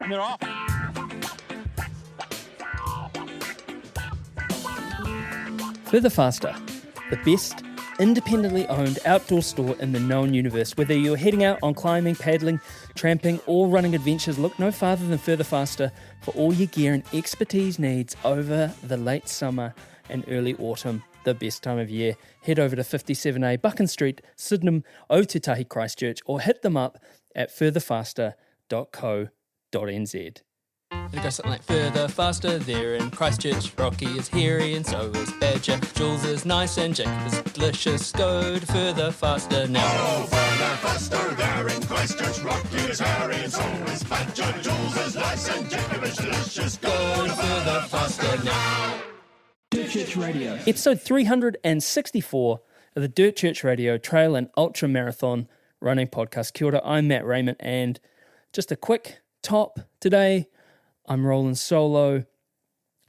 And they're off. Further Faster, the best independently owned outdoor store in the known universe. Whether you're heading out on climbing, paddling, tramping, or running adventures, look no farther than Further Faster for all your gear and expertise needs over the late summer and early autumn, the best time of year. Head over to 57A Buchan Street, Sydenham, Otutahi, Christchurch, or hit them up at furtherfaster.co.nz. It goes something like further, faster, there in Christchurch. Rocky is hairy and so is Badger. Jules is nice and Jacob is delicious. Go to further, faster now. Oh, further, faster, there in Christchurch. Rocky is hairy and so is Badger. Jules is nice and Jacob is delicious. Go to further, faster now. Dirt Church Radio. Episode 364 of the Dirt Church Radio Trail and Ultra Marathon Running Podcast. Kia ora, I'm Matt Raymond, and just a quick top today. I'm rolling solo.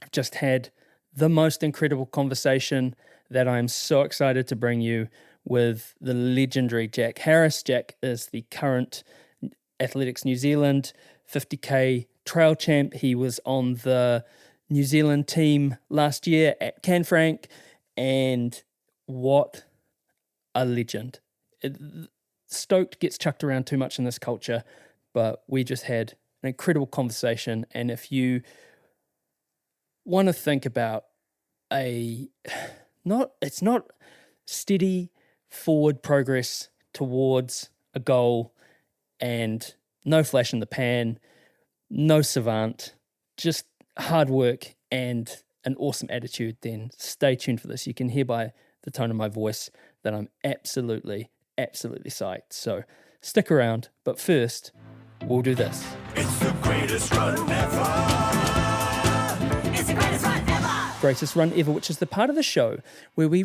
I've just had the most incredible conversation that I'm so excited to bring you with the legendary Jack Harris. Jack is the current Athletics New Zealand 50k trail champ. He was on the New Zealand team last year at Canfranc, and what a legend. Stoked gets chucked around too much in this culture, but we just had an incredible conversation. And if you want to think about it's not steady forward progress towards a goal and no flash in the pan, no savant, just hard work and an awesome attitude, then stay tuned for this. You can hear by the tone of my voice that I'm absolutely psyched. So stick around, but first, we'll do this. It's the greatest run ever. It's the greatest run ever. Greatest Run Ever, which is the part of the show where we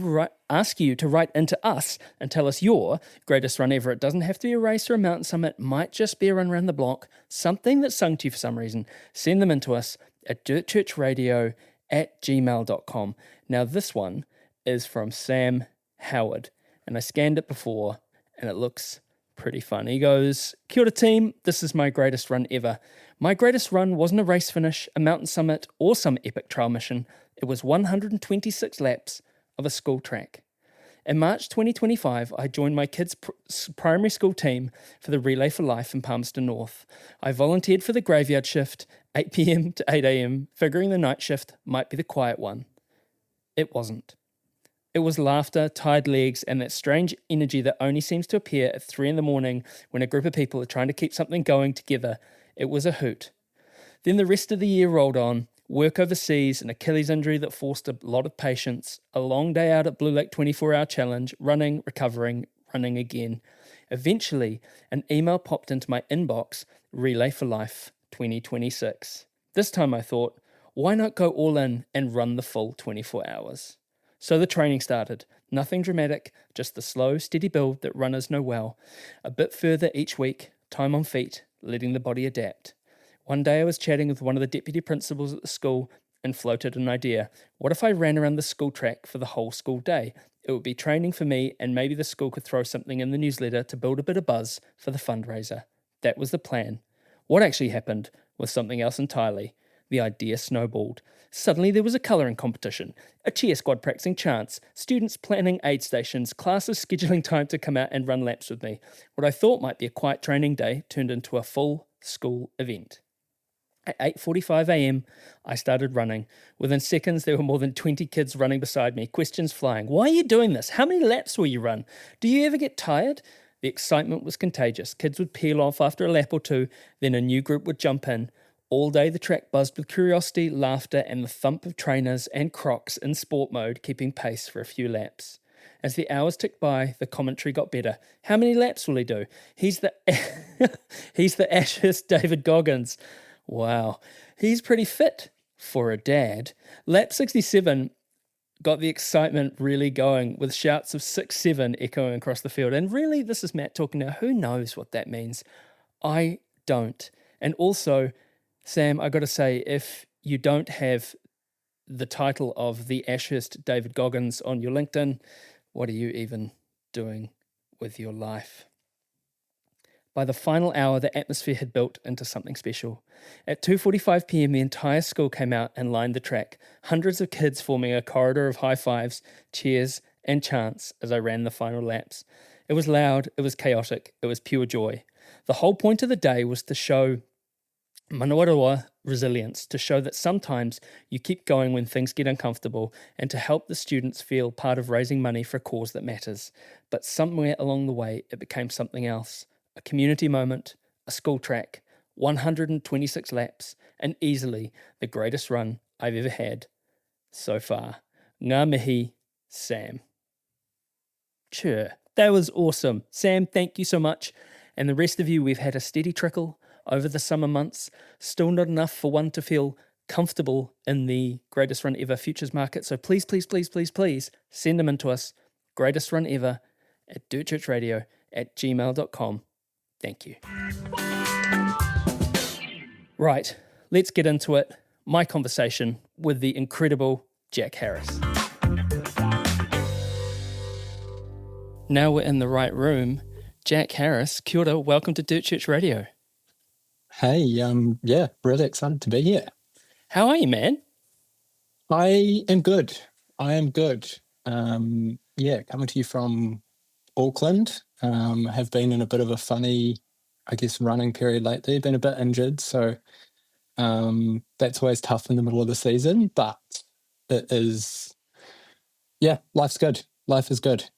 ask you to write into us and tell us your greatest run ever. It doesn't have to be a race or a mountain summit. It might just be a run around the block, something that's sung to you for some reason. Send them in to us at dirtchurchradio@gmail.com. Now, this one is from Sam Howard, and I scanned it before, and it looks pretty fun. He goes, Kia ora team, this is my greatest run ever. My greatest run wasn't a race finish, a mountain summit, or some epic trail mission. It was 126 laps of a school track. In March 2025, I joined my kids' primary school team for the Relay for Life in Palmerston North. I volunteered for the graveyard shift, 8 p.m. to 8 a.m., figuring the night shift might be the quiet one. It wasn't. It was laughter, tired legs, and that strange energy that only seems to appear at 3 a.m. when a group of people are trying to keep something going together. It was a hoot. Then the rest of the year rolled on. Work overseas, an Achilles injury that forced a lot of patience, a long day out at Blue Lake 24-hour challenge, running, recovering, running again. Eventually, an email popped into my inbox, Relay for Life 2026. This time I thought, why not go all in and run the full 24 hours? So the training started. Nothing dramatic, just the slow, steady build that runners know well. A bit further each week, time on feet, letting the body adapt. One day I was chatting with one of the deputy principals at the school and floated an idea. What if I ran around the school track for the whole school day? It would be training for me, and maybe the school could throw something in the newsletter to build a bit of buzz for the fundraiser. That was the plan. What actually happened was something else entirely. The idea snowballed. Suddenly there was a colouring competition, a cheer squad practicing chants, students planning aid stations, classes scheduling time to come out and run laps with me. What I thought might be a quiet training day turned into a full school event. At 8:45 a.m, I started running. Within seconds, there were more than 20 kids running beside me, questions flying. Why are you doing this? How many laps will you run? Do you ever get tired? The excitement was contagious. Kids would peel off after a lap or two, then a new group would jump in. All day the track buzzed with curiosity, laughter, and the thump of trainers and crocs in sport mode, keeping pace for a few laps. As the hours ticked by, the commentary got better. How many laps will he do? He's the Ashurst David Goggins. Wow, he's pretty fit for a dad. Lap 67 got the excitement really going, with shouts of 6-7 echoing across the field. And really, this is Matt talking now. Who knows what that means? I don't. And also, Sam, I got to say, if you don't have the title of the Ashurst David Goggins on your LinkedIn, what are you even doing with your life? By the final hour, the atmosphere had built into something special. At 2:45 p.m, the entire school came out and lined the track, hundreds of kids forming a corridor of high fives, cheers, and chants as I ran the final laps. It was loud, it was chaotic, it was pure joy. The whole point of the day was to show manawaroa resilience, to show that sometimes you keep going when things get uncomfortable, and to help the students feel part of raising money for a cause that matters. But somewhere along the way, it became something else. A community moment, a school track, 126 laps, and easily the greatest run I've ever had so far. Ngā mihi, Sam. Sure, that was awesome. Sam, thank you so much. And the rest of you, we've had a steady trickle over the summer months. Still not enough for one to feel comfortable in the greatest run ever futures market. So please, please, please, please, please send them in to us. Greatest run ever at dirtchurchradio@gmail.com. Thank you. Right, let's get into it. My conversation with the incredible Jack Harris. Now we're in the right room. Jack Harris, kia ora, welcome to Dirt Church Radio. Hey, yeah, really excited to be here. How are you, man? I am good. Yeah, coming to you from Auckland. Have been in a bit of a funny, I guess, running period lately. Been a bit injured, so that's always tough in the middle of the season. But it is, yeah, life's good. Life is good.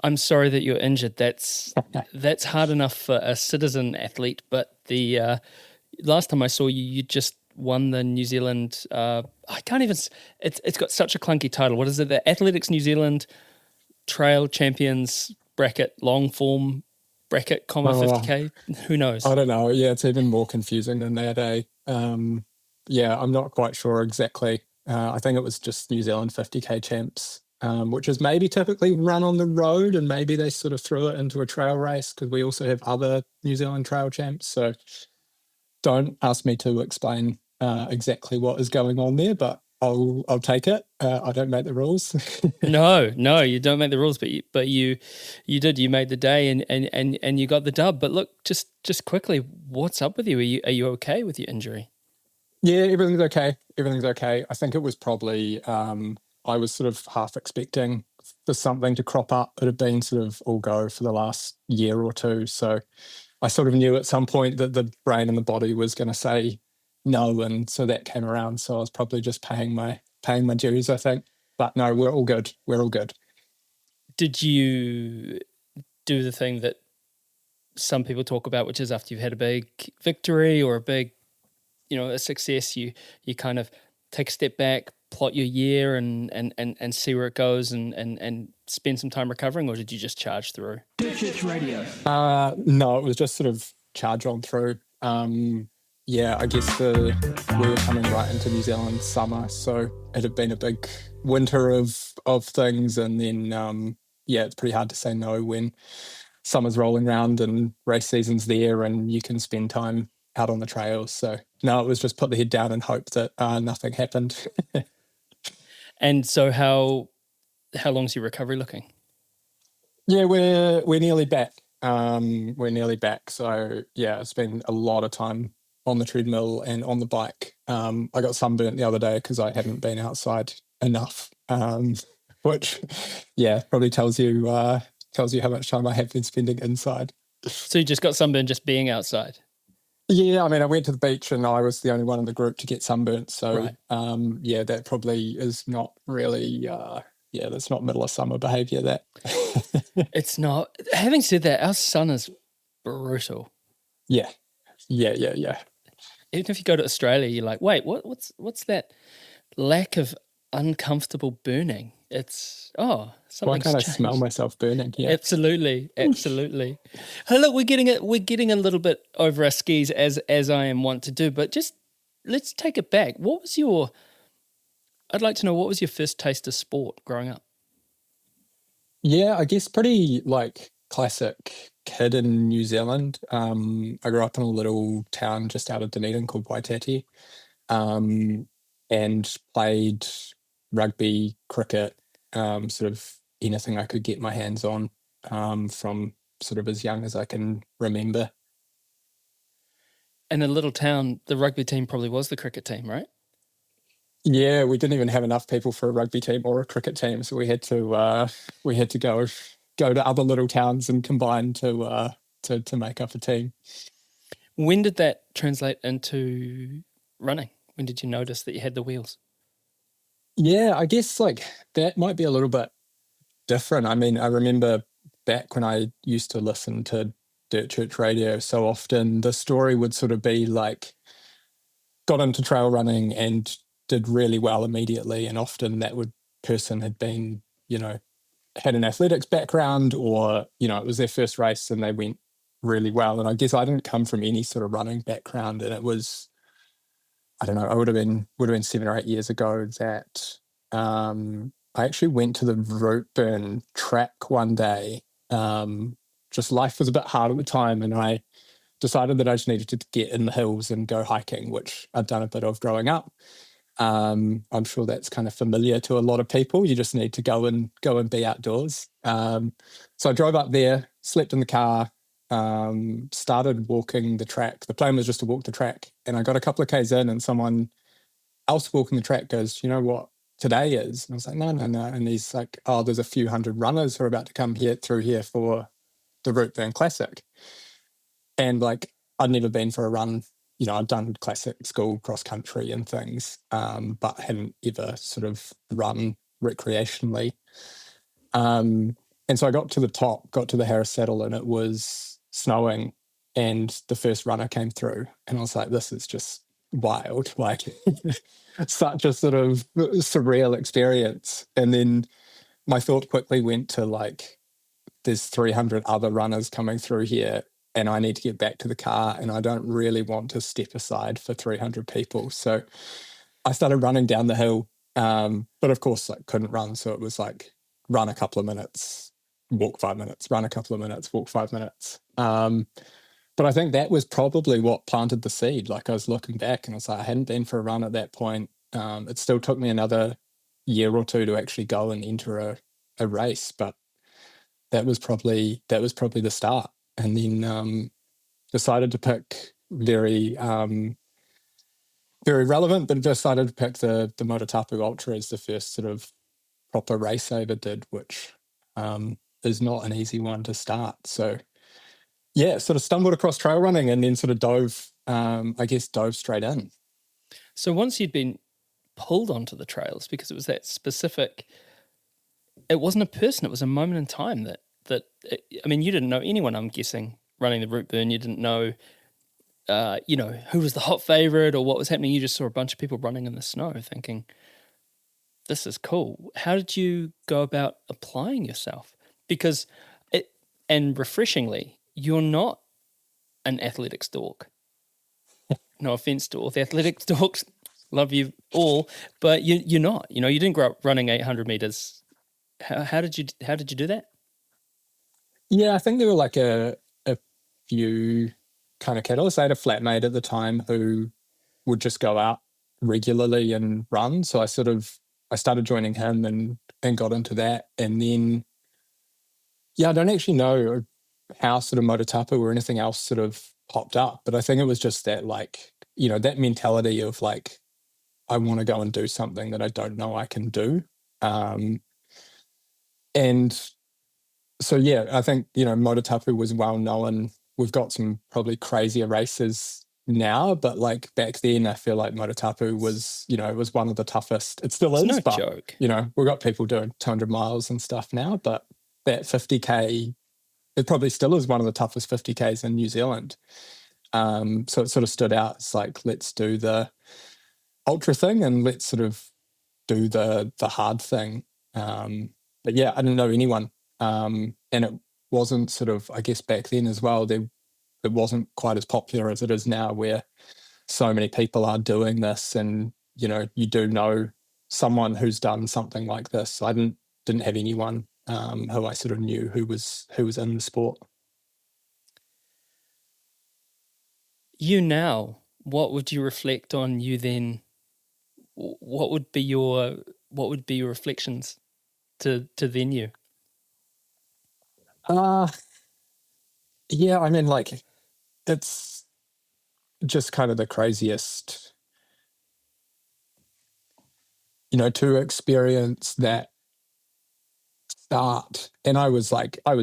I'm sorry that you're injured. That's hard enough for a citizen athlete. But the last time I saw you, you just won the New Zealand. I can't even. It's got such a clunky title. What is it? The Athletics New Zealand Trail Champions bracket, long form bracket, 50K. Who knows? I don't know. Yeah, it's even more confusing than that. Yeah, I'm not quite sure exactly. I think it was just New Zealand 50K champs. Which is maybe typically run on the road, and maybe they sort of threw it into a trail race because we also have other New Zealand trail champs. So don't ask me to explain exactly what is going on there, but I'll take it. I don't make the rules. No, you don't make the rules, but you did. You made the day and you got the dub. But look, just quickly, what's up with you? Are you okay with your injury? Yeah, everything's okay. I think it was probably. I was sort of half expecting for something to crop up. It had been sort of all go for the last year or two. So I sort of knew at some point that the brain and the body was going to say no. And so that came around. So I was probably just paying my dues, I think. But no, we're all good. Did you do the thing that some people talk about, which is after you've had a big victory or a big, a success, you kind of take a step back, plot your year and see where it goes and spend some time recovering, or did you just charge through? Church Radio. No, it was just sort of charge on through. Yeah, I guess we were coming right into New Zealand summer, so it had been a big winter of things, and then yeah, it's pretty hard to say no when summer's rolling around and race season's there and you can spend time out on the trails. So no, it was just put the head down and hope that nothing happened. And so how long's your recovery looking? Yeah, we're nearly back. So yeah, it's been a lot of time on the treadmill and on the bike. I got sunburnt the other day because I hadn't been outside enough, which yeah, probably tells you how much time I have been spending inside. So you just got sunburnt just being outside? Yeah, I mean, I went to the beach and I was the only one in the group to get sunburnt. So, right. Yeah, that probably is not really, that's not middle of summer behaviour, that. It's not. Having said that, our sun is brutal. Yeah. Even if you go to Australia, you're like, wait, what's that lack of uncomfortable burning? It's, something's Why can't I changed. smell myself burning? Yeah. Absolutely. Hey, look, we're getting a little bit over our skis as I am wont to do, but just let's take it back. I'd like to know, what was your first taste of sport growing up? Yeah, I guess pretty like classic kid in New Zealand. I grew up in a little town just out of Dunedin called Waitati, and played rugby, cricket, sort of anything I could get my hands on, from sort of as young as I can remember. In a little town, the rugby team probably was the cricket team, right? Yeah, we didn't even have enough people for a rugby team or a cricket team, so we had to go to other little towns and combine to make up a team. When did that translate into running? When did you notice that you had the wheels? Yeah, I guess like that might be a little bit different. I mean, I remember back when I used to listen to Dirt Church radio so often, the story would sort of be like, got into trail running and did really well immediately. And often person had been, had an athletics background, or, it was their first race and they went really well. And I guess I didn't come from any sort of running background. And it was, I don't know, I would have been 7 or 8 years ago that I actually went to the Routeburn Track one day. Just life was a bit hard at the time, and I decided that I just needed to get in the hills and go hiking, which I'd done a bit of growing up. I'm sure that's kind of familiar to a lot of people. You just need to go and be outdoors. So I drove up there, slept in the car, started walking the track. The plan was just to walk the track, and I got a couple of Ks in, and someone else walking the track goes, "You know what today is?" And I was like, "No, no, no." And he's like, "Oh, there's a few hundred runners who are about to come through here for the Routeburn Classic." And like, I'd never been for a run. I'd done classic school cross country and things, but hadn't ever sort of run recreationally. And so I got to the top, got to the Harris Saddle, and it was snowing, and the first runner came through, and I was like, this is just wild, like such a sort of surreal experience. And then my thought quickly went to like, there's 300 other runners coming through here, and I need to get back to the car, and I don't really want to step aside for 300 people. So I started running down the hill, but of course, like, couldn't run. So it was like, run a couple of minutes, walk 5 minutes, run a couple of minutes, walk 5 minutes. But I think that was probably what planted the seed. Like, I was looking back and I was like, I hadn't been for a run at that point. It still took me another year or two to actually go and enter a race, but that was probably the start. And then decided to pick very relevant, but decided to pick the Motatapu Ultra as the first sort of proper race I ever did, which is not an easy one to start. So yeah, sort of stumbled across trail running and then sort of dove straight in. So once you'd been pulled onto the trails, because it was that specific, it wasn't a person, it was a moment in time I mean, you didn't know anyone, I'm guessing, running the Routeburn. You didn't know, who was the hot favorite or what was happening. You just saw a bunch of people running in the snow thinking, this is cool. How did you go about applying yourself? Because and refreshingly, you're not an athletics dork. No offense to all the athletics dorks, love you all, but you're not. You didn't grow up running 800 meters. How did you do that? Yeah, I think there were like a few kind of catalysts. I had a flatmate at the time who would just go out regularly and run. So I started joining him and got into that. And then, yeah, I don't actually know how sort of Motatapu or anything else sort of popped up, but I think it was just that, like, that mentality of like, I want to go and do something that I don't know I can do. And so, yeah, I think, Motatapu was well known. We've got some probably crazier races now, but like back then, I feel like Motatapu was, it was one of the toughest. It still is, no but joke. We've got people doing 200 miles and stuff now, but that 50K, it probably still is one of the toughest 50Ks in New Zealand. So it sort of stood out. It's like, let's do the ultra thing and let's sort of do the hard thing. But yeah, I didn't know anyone. And it wasn't sort of, I guess back then as well, it wasn't quite as popular as it is now, where so many people are doing this, and you do know someone who's done something like this. So I didn't have anyone who I sort of knew who was in the sport. You now, what would you reflect on you then? What would be your reflections to then you? Yeah, I mean, like, it's just kind of the craziest, to experience that start. And I was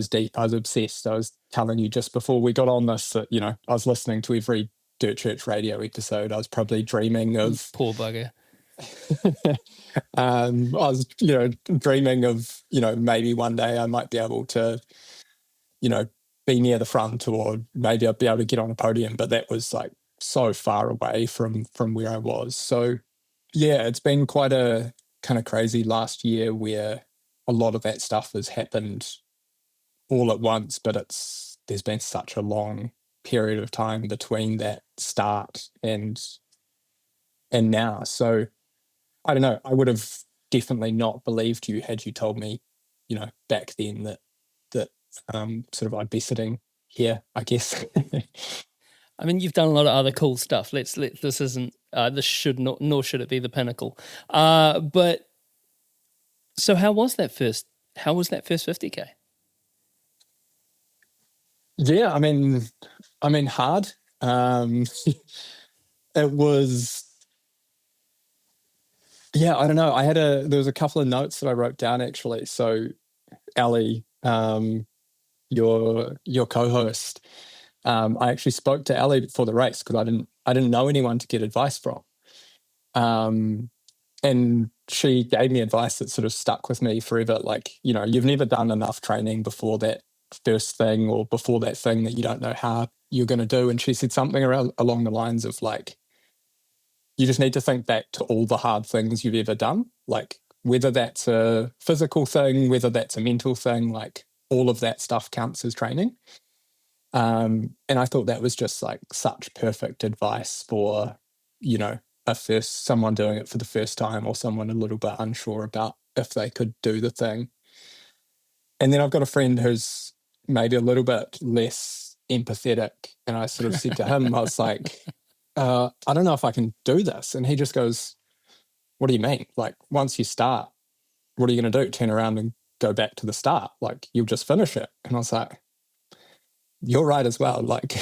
deep, I was obsessed. I was telling you just before we got on this that, I was listening to every Dirt Church radio episode. I was probably dreaming of, Poor bugger. I was, dreaming of, maybe one day I might be able to, be near the front, or maybe I'd be able to get on a podium, but that was like so far away from where I was. So yeah, it's been quite a kind of crazy last year where a lot of that stuff has happened all at once, but there's been such a long period of time between that start and now. So I don't know, I would have definitely not believed you had you told me, back then that sort of I'd be sitting here, I guess. I mean, you've done a lot of other cool stuff. This isn't this should not, nor should it be the pinnacle. But so how was that first 50K? Yeah, I mean hard. It was, yeah, I don't know. There was a couple of notes that I wrote down actually. So Ali, your co-host, I actually spoke to Ali before the race because I didn't know anyone to get advice from. And she gave me advice that sort of stuck with me forever. Like, you've never done enough training before that first thing, or before that thing that you don't know how you're going to do. And she said something along the lines of like, you just need to think back to all the hard things you've ever done, like whether that's a physical thing, whether that's a mental thing, like all of that stuff counts as training. And I thought that was just like such perfect advice for, someone doing it for the first time, or someone a little bit unsure about if they could do the thing. And then I've got a friend who's maybe a little bit less empathetic, and I sort of said to him, I was like, I don't know if I can do this. And he just goes, what do you mean? Like, once you start, what are you going to do? Turn around and go back to the start? Like, you'll just finish it. And I was like, you're right as well. Like,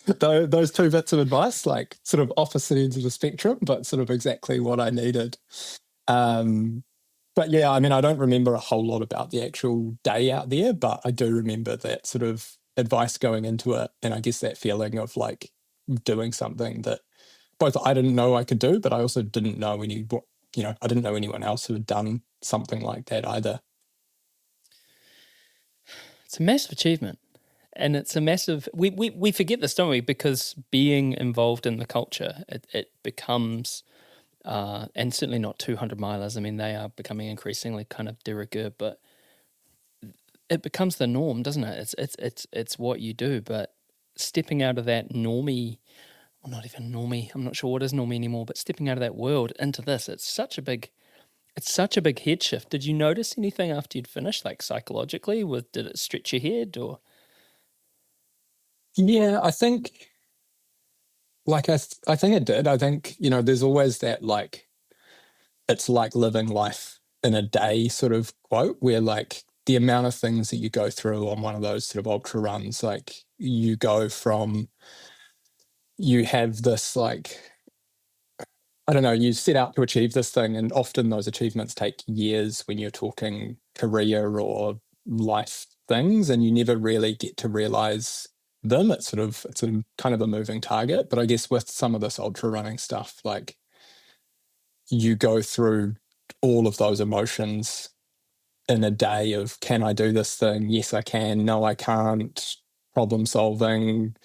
those two bits of advice, like sort of opposite ends of the spectrum, but sort of exactly what I needed. But yeah, I mean, I don't remember a whole lot about the actual day out there, but I do remember that sort of advice going into it. And I guess that feeling of like doing something that both I didn't know I could do, but I also didn't know I didn't know anyone else who had done something like that either. It's a massive achievement. And it's a massive, we forget this, don't we? Because being involved in the culture, it becomes, and certainly not 200 milers. I mean, they are becoming increasingly kind of de rigueur, but it becomes the norm, doesn't it? It's what you do. But stepping out of that normie, well, not even normie, I'm not sure what is normie anymore, but stepping out of that world into this, it's such a big head shift. Did you notice anything after you'd finished, like psychologically? Did it stretch your head or? Yeah, I think, like, I think it did. I think, there's always that, like, it's like living life in a day sort of quote, where like the amount of things that you go through on one of those sort of ultra runs, like you go from, you have this like, I don't know, you set out to achieve this thing, and often those achievements take years when you're talking career or life things, and you never really get to realize them. It's a kind of a moving target. But I guess with some of this ultra running stuff, like you go through all of those emotions in a day of, can I do this thing? Yes, I can. No, I can't. Problem solving,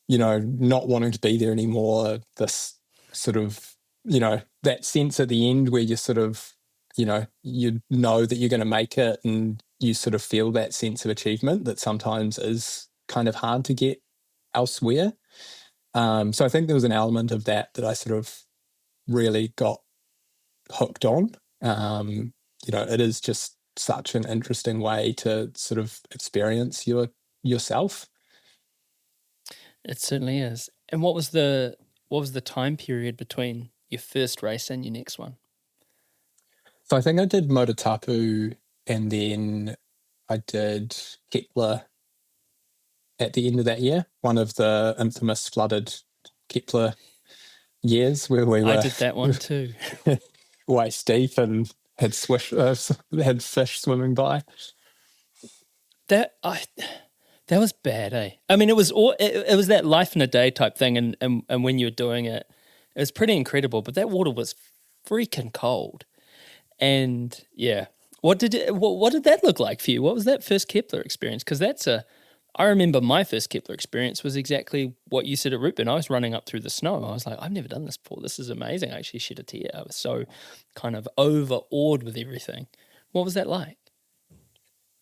not wanting to be there anymore. This sort of, that sense at the end where you sort of, you know that you're going to make it, and you sort of feel that sense of achievement that sometimes is kind of hard to get elsewhere. So I think there was an element of that I sort of really got hooked on. It is just such an interesting way to sort of experience yourself. It certainly is. And what was the time period between your first race and your next one? So I think I did Motatapu, and then I did Kepler, at the end of that year, one of the infamous flooded Kepler years where we were I did that one too. waist deep and had had fish swimming by. That was bad, eh? I mean, it was that life in a day type thing, and when you were doing it, it was pretty incredible. But that water was freaking cold, and yeah, what did that look like for you? What was that first Kepler experience? Because I remember my first Kepler experience was exactly what you said at Routeburn. I was running up through the snow. I was like, I've never done this before. This is amazing. I actually shed a tear. I was so kind of overawed with everything. What was that like?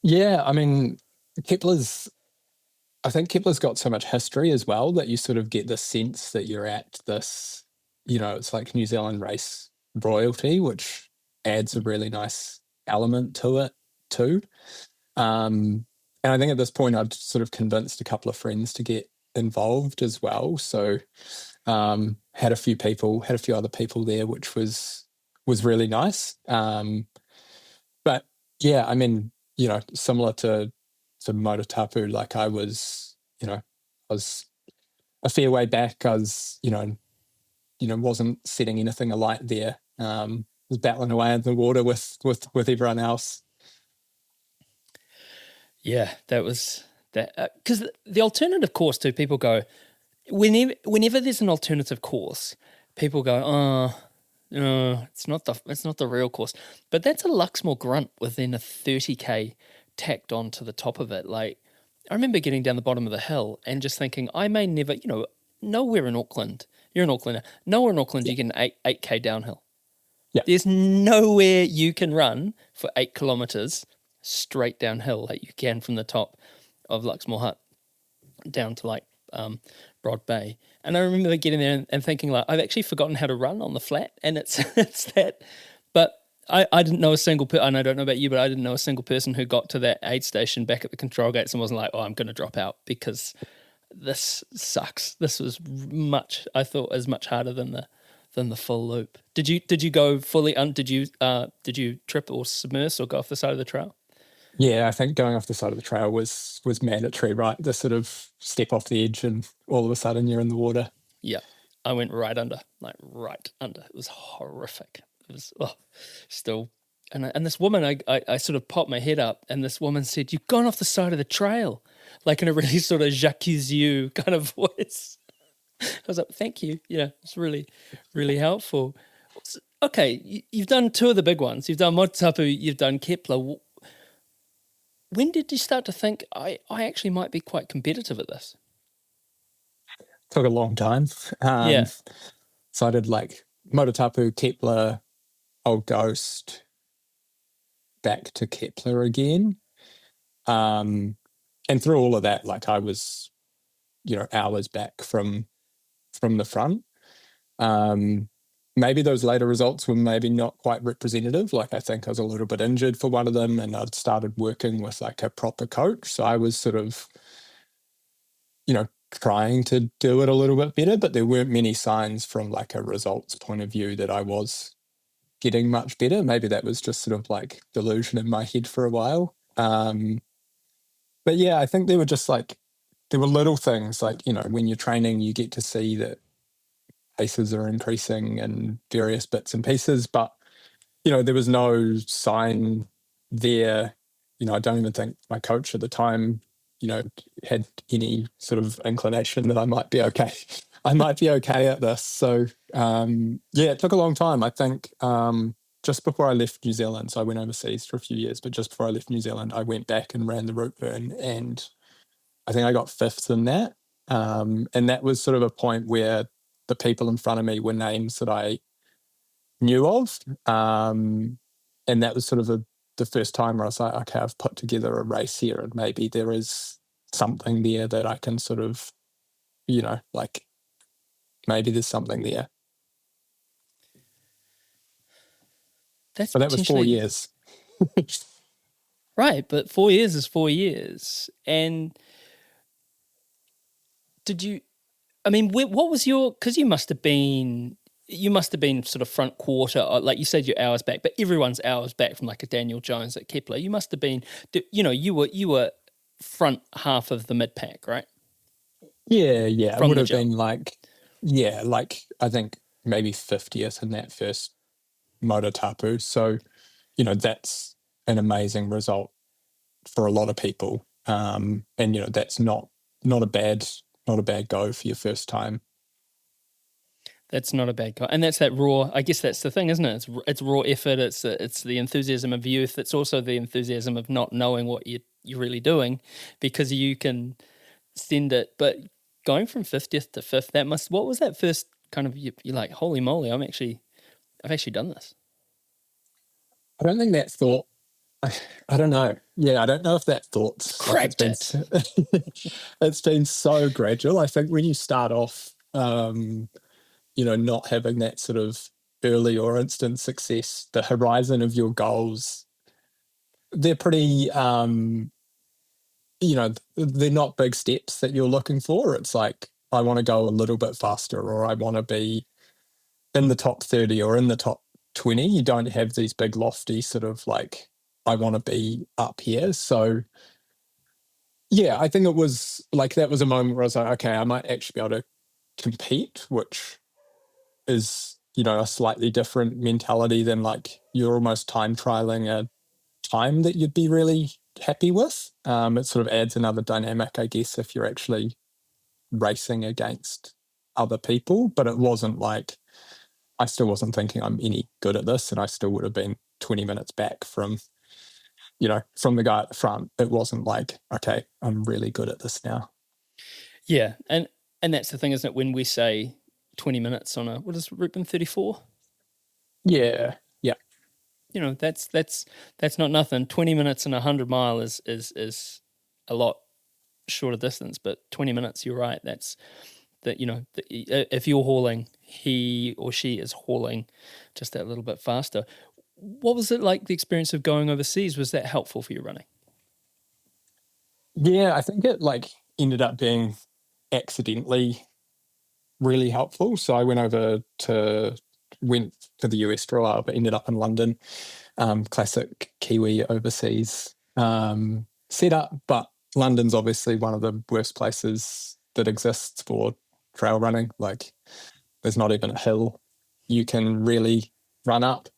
Yeah, I mean, I think Kepler's got so much history as well that you sort of get the sense that you're at this, it's like New Zealand race royalty, which adds a really nice element to it too. And I think at this point I'd sort of convinced a couple of friends to get involved as well. So had a few other people there, which was really nice. But yeah, I mean, similar to Mototapu, like I was a fair way back. I was, wasn't setting anything alight there. Was battling away in the water with everyone else. Yeah, that was that. Because the alternative course too, people go, whenever there's an alternative course, people go, oh, no, it's not the real course. But that's a Luxmore grunt within a 30k tacked onto the top of it. Like, I remember getting down the bottom of the hill and just thinking, I may never, nowhere in Auckland, you're in Auckland, nowhere in Auckland you can 8k downhill. Yeah. There's nowhere you can run for 8 kilometres straight downhill like you can from the top of Luxmore Hut down to like Broad Bay. And I remember getting there and thinking like, I've actually forgotten how to run on the flat, and it's that. But I didn't know a single person, and I don't know about you, but I didn't know a single person who got to that aid station back at the control gates and wasn't like, oh, I'm going to drop out because this sucks. This was I thought as much harder than the full loop. Did you go fully? Did you trip or submerge or go off the side of the trail? Yeah, I think going off the side of the trail was mandatory, right? The sort of step off the edge and all of a sudden you're in the water. Yeah, I went right under. It was horrific. It was still. And this woman, I sort of popped my head up, and this woman said, "You've gone off the side of the trail," like in a really sort of Jacques you kind of voice. I was like, "Thank you." Yeah, it's really, really helpful. Okay, you've done two of the big ones. You've done Mototapu, you've done Kepler. When did you start to think I actually might be quite competitive at this? Took a long time. Yeah. So I did like Mototapu, Kepler, Old Ghost, back to Kepler again. And through all of that, like I was, hours back from the front. Maybe those later results were maybe not quite representative. Like I think I was a little bit injured for one of them, and I'd started working with like a proper coach. So I was sort of, trying to do it a little bit better, but there weren't many signs from like a results point of view that I was getting much better. Maybe that was just sort of like delusion in my head for a while. But yeah, I think there were little things like, when you're training, you get to see that paces are increasing and various bits and pieces, but there was no sign there. I don't even think my coach at the time had any sort of inclination that I might be okay. I might be okay at this. So it took a long time. I think just before I left New Zealand, so I went overseas for a few years, but just before I left New Zealand, I went back and ran the Routeburn, and I think I got 5th in that. And that was sort of a point where the people in front of me were names that I knew of. And that was sort of the first time where I was like, okay, I've put together a race here, and maybe there is something there that I can sort of, like maybe there's something there. But that was 4 years. Right, but 4 years is 4 years. And did you, I mean, what was because you must have been sort of front quarter, like you said, your hours back, but everyone's hours back from like a Daniel Jones at Kepler. You must have been, you were front half of the mid pack, right? Yeah, it From would the have jump. been like I think maybe 50th in that first motor tapu. So, that's an amazing result for a lot of people. And that's not a bad go for your first time. That's not a bad guy, and that's that raw. I guess that's the thing, isn't it? It's raw effort. It's the enthusiasm of youth. It's also the enthusiasm of not knowing what you're really doing, because you can send it. But going from 50th to 5th, what was that first kind of? You're like, holy moly! I've actually done this. I don't think that thought. I don't know. Yeah, I don't know if that thought's like Cracked it. it's been so gradual. I think when you start off, not having that sort of early or instant success, the horizon of your goals, they're pretty, they're not big steps that you're looking for. It's like, I want to go a little bit faster, or I want to be in the top 30 or in the top 20. You don't have these big lofty sort of like, I want to be up here. So yeah, I think it was like, that was a moment where I was like, okay, I might actually be able to compete, which is, a slightly different mentality than like you're almost time trialing a time that you'd be really happy with. It sort of adds another dynamic, I guess, if you're actually racing against other people. But it wasn't like, I still wasn't thinking I'm any good at this, and I still would have been 20 minutes back from the guy at the front. It wasn't like, okay, I'm really good at this now. Yeah, and that's the thing, isn't it? When we say 20 minutes on what is Routeburn 34? Yeah. That's not nothing. 20 minutes and 100 mile is a lot shorter distance, but 20 minutes, you're right. That's that, if you're hauling, he or she is hauling just that little bit faster. What was it like, the experience of going overseas? Was that helpful for you running? Yeah, I think it like ended up being accidentally really helpful. So I went to the US for a while, but ended up in London. Classic Kiwi overseas setup, but London's obviously one of the worst places that exists for trail running. Like, there's not even a hill you can really run up.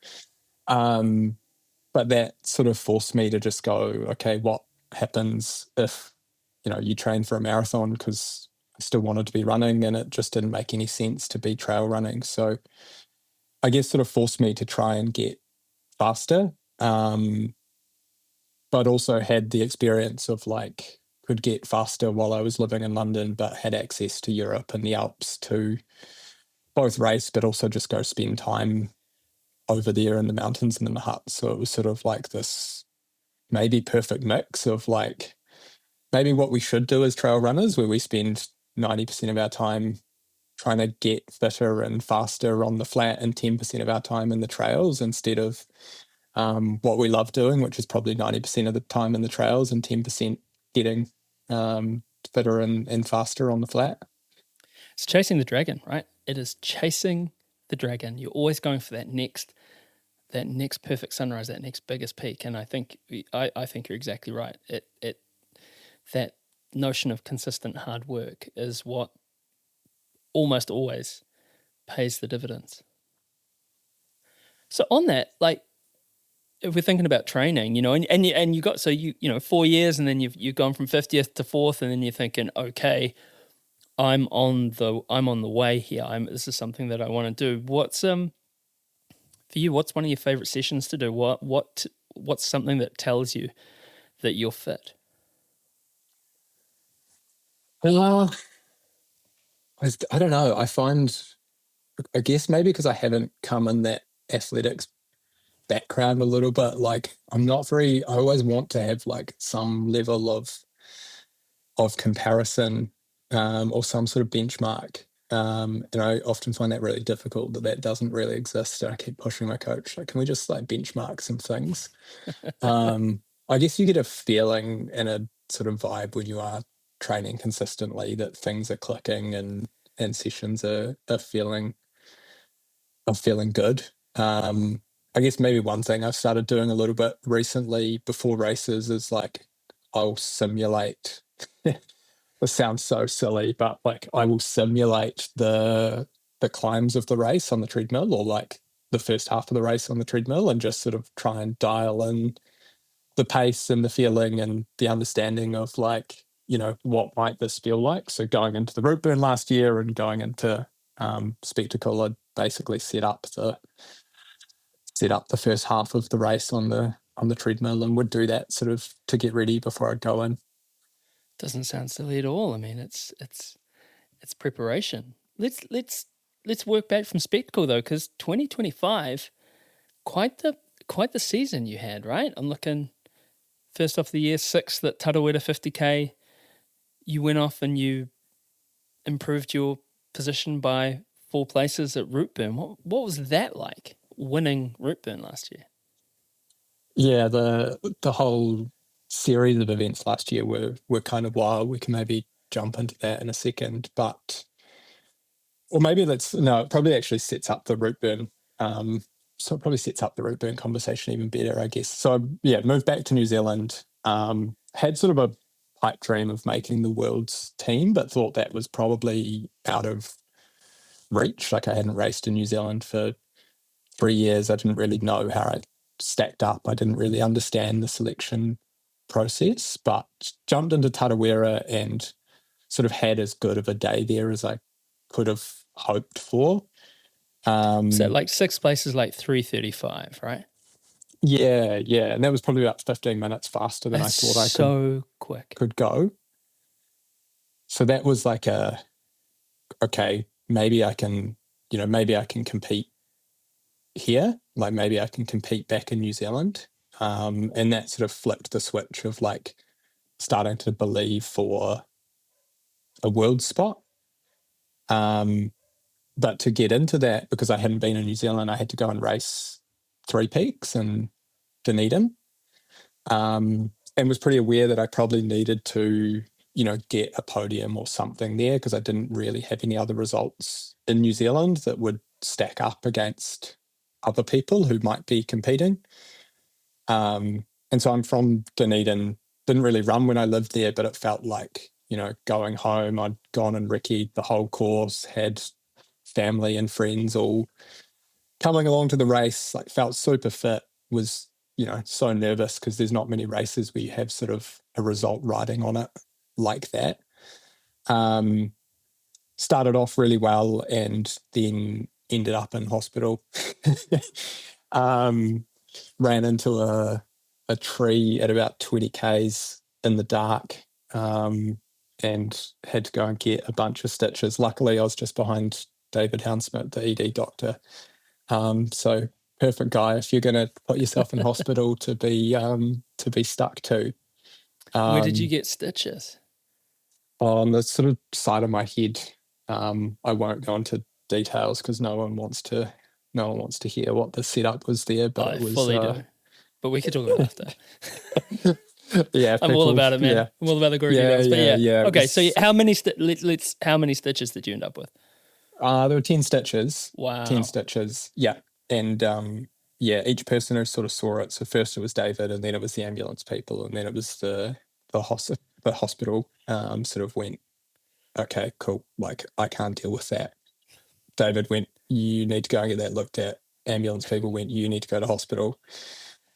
But that sort of forced me to just go, okay, what happens if, you train for a marathon? Because I still wanted to be running, and it just didn't make any sense to be trail running. So I guess sort of forced me to try and get faster, but also had the experience of like, could get faster while I was living in London, but had access to Europe and the Alps to both race, but also just go spend time over there in the mountains and in the huts. So it was sort of like this maybe perfect mix of like, maybe what we should do as trail runners, where we spend 90% of our time trying to get fitter and faster on the flat and 10% of our time in the trails, instead of what we love doing, which is probably 90% of the time in the trails and 10% getting fitter and faster on the flat. It's chasing the dragon, right? It is chasing the dragon. You're always going for that next perfect sunrise, that next biggest peak. And I think you're exactly right. That notion of consistent hard work is what almost always pays the dividends. So on that, like, if we're thinking about training, and you got, so 4 years, and then you've gone from 50th to 4th, and then you're thinking, okay, I'm on the way here. This is something that I want to do. What's for you? What's one of your favorite sessions to do? What's something that tells you that you're fit? I don't know. I guess maybe because I haven't come in that athletics background a little bit, like, I always want to have like some level of comparison, or some sort of benchmark. And I often find that really difficult, that doesn't really exist. And I keep pushing my coach, like, can we just like benchmark some things? I guess you get a feeling and a sort of vibe when you are training consistently that things are clicking, and sessions are feeling good. I guess maybe one thing I've started doing a little bit recently before races is like I'll simulate. This sounds so silly, but like I will simulate the climbs of the race on the treadmill, or like the first half of the race on the treadmill, and just sort of try and dial in the pace and the feeling and the understanding of like, what might this feel like. So going into the Routeburn last year and going into Spectacle, I'd basically set up the first half of the race on the treadmill, and would do that sort of to get ready before I'd go in. Doesn't sound silly at all. I mean, it's preparation. Let's work back from Spectacle though, because 2025, quite the season you had, right? I'm looking first off the year, 6th at Tarawera 50k. You went off and you improved your position by 4 places at Routeburn. What was that like, winning Routeburn last year? Yeah, the whole series of events last year were kind of wild. We can maybe jump into that in a second, but or maybe it probably actually sets up the Routeburn. So it probably sets up the Routeburn conversation even better, I guess. So yeah, moved back to New Zealand. Had sort of a pipe dream of making the world's team, but thought that was probably out of reach. Like I hadn't raced in New Zealand for 3 years. I didn't really know how I stacked up. I didn't really understand the selection process, but jumped into Tarawera and sort of had as good of a day there as I could have hoped for. So like 6th place is like 3:35, right? Yeah, and that was probably about 15 minutes faster than That's I thought I so quick. could go. So that was like okay, maybe I can compete here. Like maybe I can compete back in New Zealand. And that sort of flipped the switch of like starting to believe for a world spot. But to get into that, because I hadn't been in New Zealand, I had to go and race 3 peaks in Dunedin. And was pretty aware that I probably needed to, get a podium or something there, because I didn't really have any other results in New Zealand that would stack up against other people who might be competing. And so I'm from Dunedin, didn't really run when I lived there, but it felt like, going home. I'd gone and recce'd the whole course, had family and friends all coming along to the race, like felt super fit, was, so nervous because there's not many races where you have sort of a result riding on it like that. Started off really well and then ended up in hospital. Ran into a tree at about 20 k's in the dark, and had to go and get a bunch of stitches. Luckily, I was just behind David Hounsmith, the ED doctor. So perfect guy if you're going to put yourself in hospital to be stuck to. Where did you get stitches? On the sort of side of my head. I won't go into details because no one wants to hear what the setup was there. But it was fully do. But we could talk about it after. Yeah, I'm all about it, man. Yeah. I'm all about the gory details. But yeah. Okay, so how many stitches did you end up with? There were 10 stitches. Wow. 10 stitches. Yeah. And each person who sort of saw it. So first it was David, and then it was the ambulance people, and then it was the hospital. Sort of went, okay, cool. Like I can't deal with that. David went, you need to go and get that looked at. Ambulance people went, you need to go to hospital.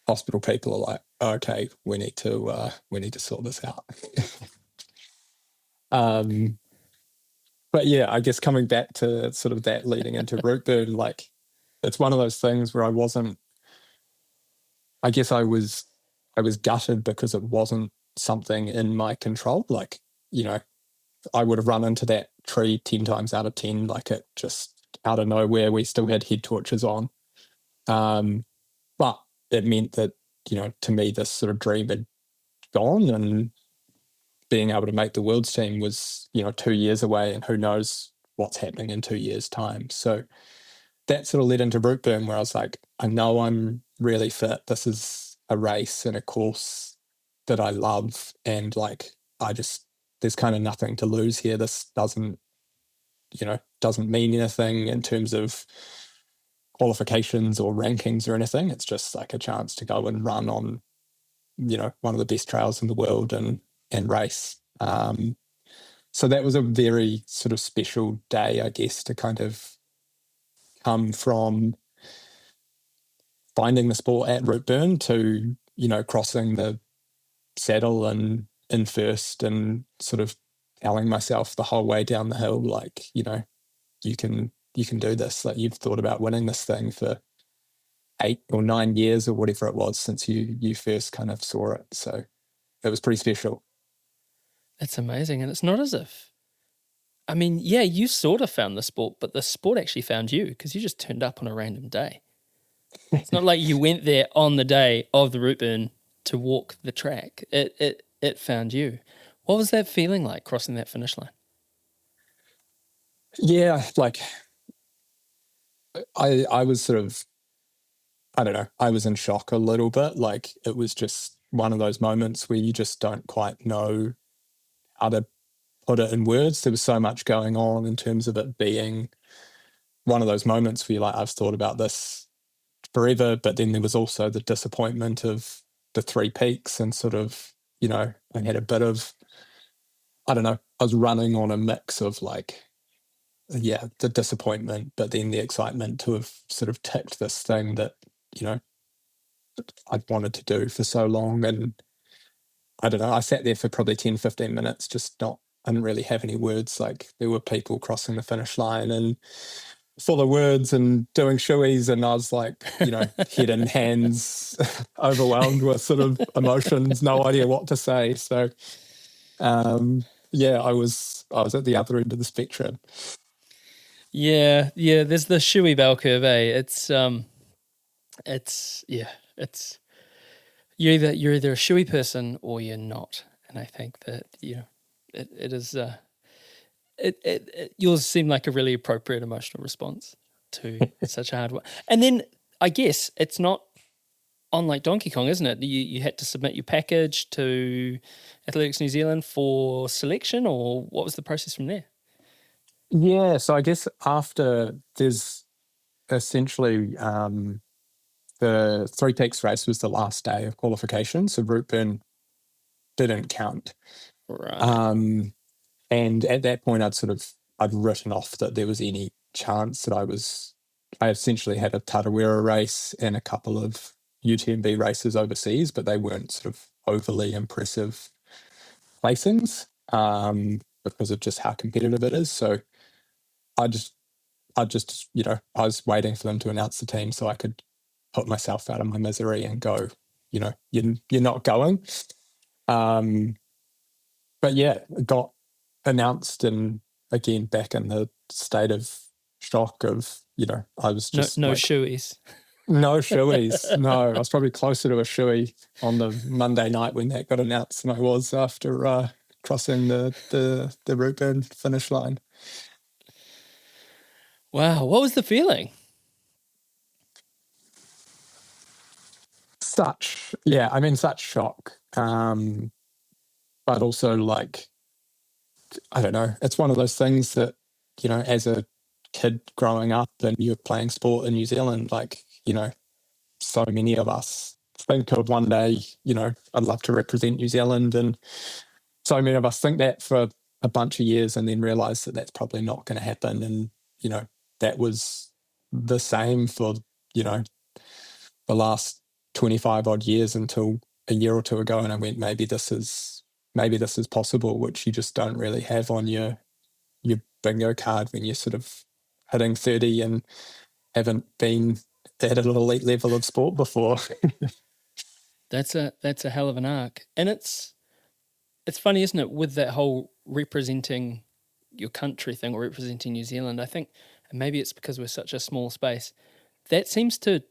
Hospital people are like, okay, we need to sort this out. But yeah, I guess coming back to sort of that leading into Routeburn, like it's one of those things where I was gutted because it wasn't something in my control. Like, I would have run into that tree 10 times out of 10, like it just out of nowhere, we still had head torches on. But it meant that, to me, this sort of dream had gone, and being able to make the world's team was, 2 years away, and who knows what's happening in 2 years' time. So that sort of led into Routeburn, where I was like, I know I'm really fit. This is a race and a course that I love. And like, there's kind of nothing to lose here. This doesn't mean anything in terms of qualifications or rankings or anything. It's just like a chance to go and run on one of the best trails in the world and race. So that was a very sort of special day, I guess, to kind of come from finding the sport at Routeburn to, crossing the saddle and in first and sort of telling myself the whole way down the hill, like, you can do this. Like, you've thought about winning this thing for 8 or 9 years or whatever it was since you first kind of saw it. So it was pretty special. That's amazing. And it's not as if, I mean, yeah, you sort of found the sport, but the sport actually found you because you just turned up on a random day. It's not like you went there on the day of the Routeburn to walk the track. It found you. What was that feeling like crossing that finish line? Yeah, like I was sort of, I don't know, I was in shock a little bit. Like, it was just one of those moments where you just don't quite know how to put it in words. There was so much going on in terms of it being one of those moments where you're like, I've thought about this forever, but then there was also the disappointment of the three peaks and sort of, I had a bit of, I don't know, I was running on a mix of like, yeah, the disappointment, but then the excitement to have sort of ticked this thing that, I'd wanted to do for so long. And I don't know, I sat there for probably 10, 15 minutes, I didn't really have any words. Like, there were people crossing the finish line and full of words and doing shoeies, and I was like, head in hands, overwhelmed with sort of emotions, no idea what to say. So, yeah, I was at the other end of the spectrum. Yeah, there's the shoey bell curve, eh? You're either a shoey person or you're not. And I think that, it is yours seemed like a really appropriate emotional response to such a hard one. And then I guess it's not on like Donkey Kong, isn't it? You had to submit your package to Athletics New Zealand for selection, or what was the process from there? Yeah, so I guess after there's essentially the Three Peaks race was the last day of qualification, so Routeburn didn't count. Right. And at that point, I'd written off that there was any chance that I essentially had a Tarawera race and a couple of UTMB races overseas, but they weren't sort of overly impressive placings because of just how competitive it is. So I just, I was waiting for them to announce the team so I could put myself out of my misery and go, you're not going. But yeah, it got announced, and again, back in the state of shock of, I was just no like, shoeies. no shoeies. No, I was probably closer to a shoey on the Monday night when that got announced than I was after crossing the Routeburn finish line. Wow, what was the feeling? Such shock. But also, like, I don't know, it's one of those things that, as a kid growing up and you're playing sport in New Zealand, like, so many of us think of one day, I'd love to represent New Zealand. And so many of us think that for a bunch of years and then realize that that's probably not going to happen. And, that was the same for, the last 25 odd years until a year or two ago. And I went, maybe this is possible, which you just don't really have on your bingo card when you're sort of hitting 30 and haven't been at an elite level of sport before. That's a hell of an arc. And it's funny, isn't it, with that whole representing your country thing or representing New Zealand. I think, and maybe it's because we're such a small space, that seems to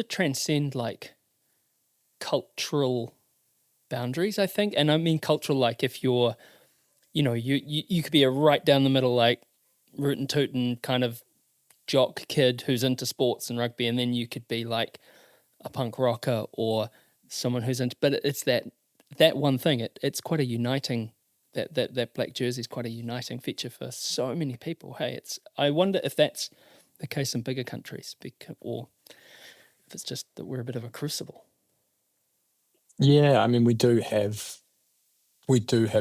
transcend like cultural boundaries, I think. And I mean cultural, like if you're, you could be a right down the middle, like rootin' tootin' kind of jock kid who's into sports and rugby, and then you could be like a punk rocker or someone who's into, but it's that one thing. It's quite a uniting, that black jersey is quite a uniting feature for so many people. Hey, I wonder if that's the case in bigger countries, or if it's just that we're a bit of a crucible. Yeah, I mean, we do have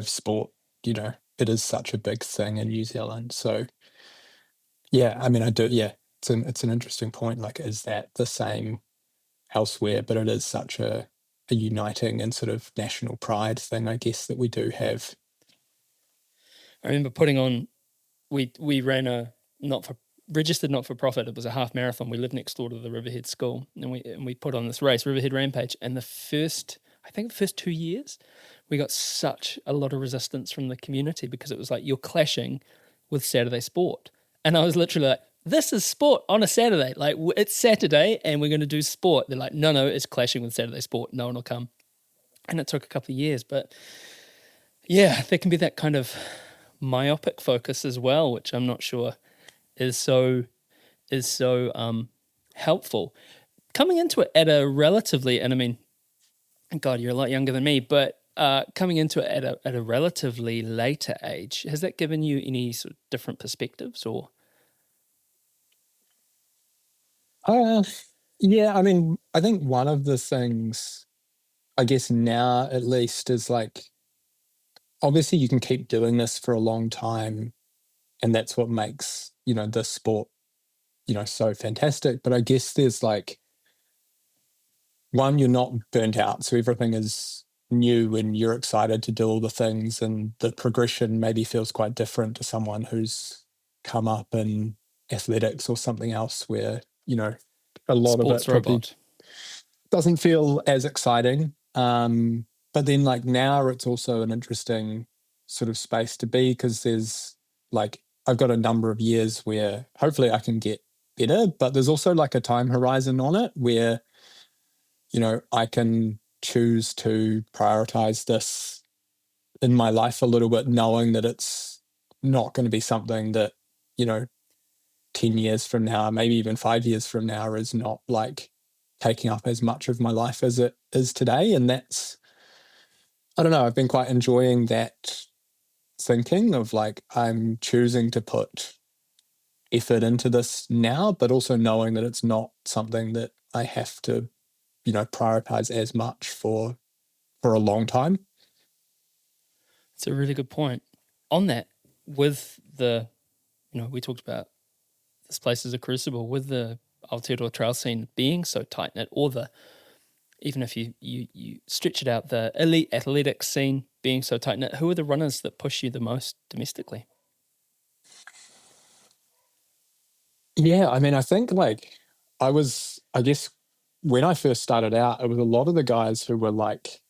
sport, it is such a big thing in New Zealand. So yeah, I mean, yeah, it's an interesting point. Like, is that the same elsewhere? But it is such a uniting and sort of national pride thing, I guess, that we do have. I remember putting on, we ran a registered not for profit. It was a half marathon. We lived next door to the Riverhead school, and we put on this race, Riverhead Rampage. And I think the first 2 years, we got such a lot of resistance from the community because it was like, you're clashing with Saturday sport. And I was literally like, this is sport on a Saturday. Like, it's Saturday and we're going to do sport. They're like, no, it's clashing with Saturday sport. No one will come. And it took a couple of years, but yeah, there can be that kind of myopic focus as well, which I'm not sure is so helpful. Coming into it at a relatively, and I mean, God, you're a lot younger than me, but coming into it at a relatively later age, has that given you any sort of different perspectives or? Uh, yeah, I mean, I think one of the things, I guess now at least, is like, obviously you can keep doing this for a long time, and that's what makes, this sport, so fantastic. But I guess there's like, one, you're not burnt out, so everything is new and you're excited to do all the things, and the progression maybe feels quite different to someone who's come up in athletics or something else where, a lot of it Sports probably robot. doesn't feel as exciting. But then like now it's also an interesting sort of space to be, because there's like, I've got a number of years where hopefully I can get better, but there's also like a time horizon on it where, I can choose to prioritize this in my life a little bit, knowing that it's not going to be something that, 10 years from now, maybe even 5 years from now, is not like taking up as much of my life as it is today. And that's, I don't know, I've been quite enjoying that thinking of like, I'm choosing to put effort into this now, but also knowing that it's not something that I have to, prioritize as much for a long time. It's a really good point. On that, with the, we talked about this place as a crucible, with the Aotearoa trail scene being so tight knit, or even if you stretch it out, the elite athletics scene being so tight knit, who are the runners that push you the most domestically? Yeah, I mean, I think like I guess when I first started out, it was a lot of the guys who were like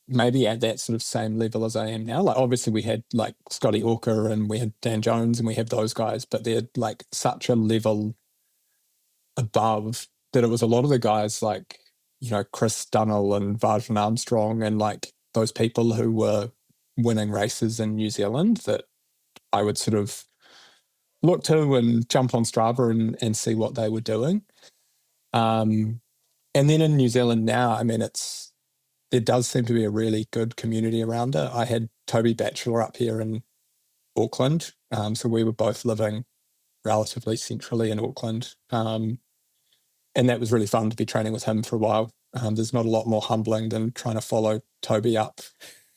maybe at that sort of same level as I am now. Like obviously we had like Scotty Orker and we had Dan Jones and we have those guys, but they're like such a level above that it was a lot of the guys like, Chris Dunnell and Varjan Armstrong and like those people who were winning races in New Zealand that I would sort of look to and jump on Strava and see what they were doing. And then in New Zealand now, I mean, there does seem to be a really good community around it. I had Toby Batchelor up here in Auckland. So we were both living relatively centrally in Auckland. And that was really fun to be training with him for a while. There's not a lot more humbling than trying to follow Toby up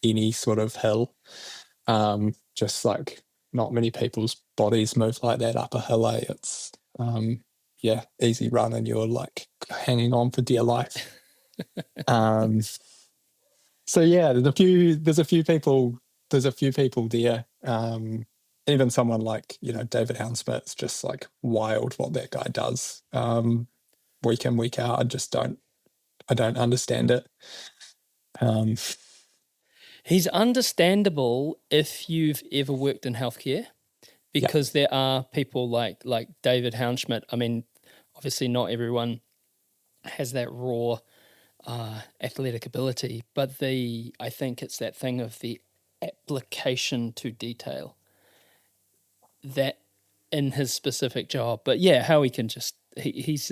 any sort of hill. Just like not many people's bodies move like that up a hill. It's easy run and you're like hanging on for dear life. So yeah, there's a few people there. Even someone like, David Hounsmith, it's just like wild what that guy does. Week in, week out. I don't understand it. He's understandable if you've ever worked in healthcare, because there are people like David Houndschmidt. I mean, obviously not everyone has that raw athletic ability, but I think it's that thing of the application to detail that in his specific job. But yeah, how he can he's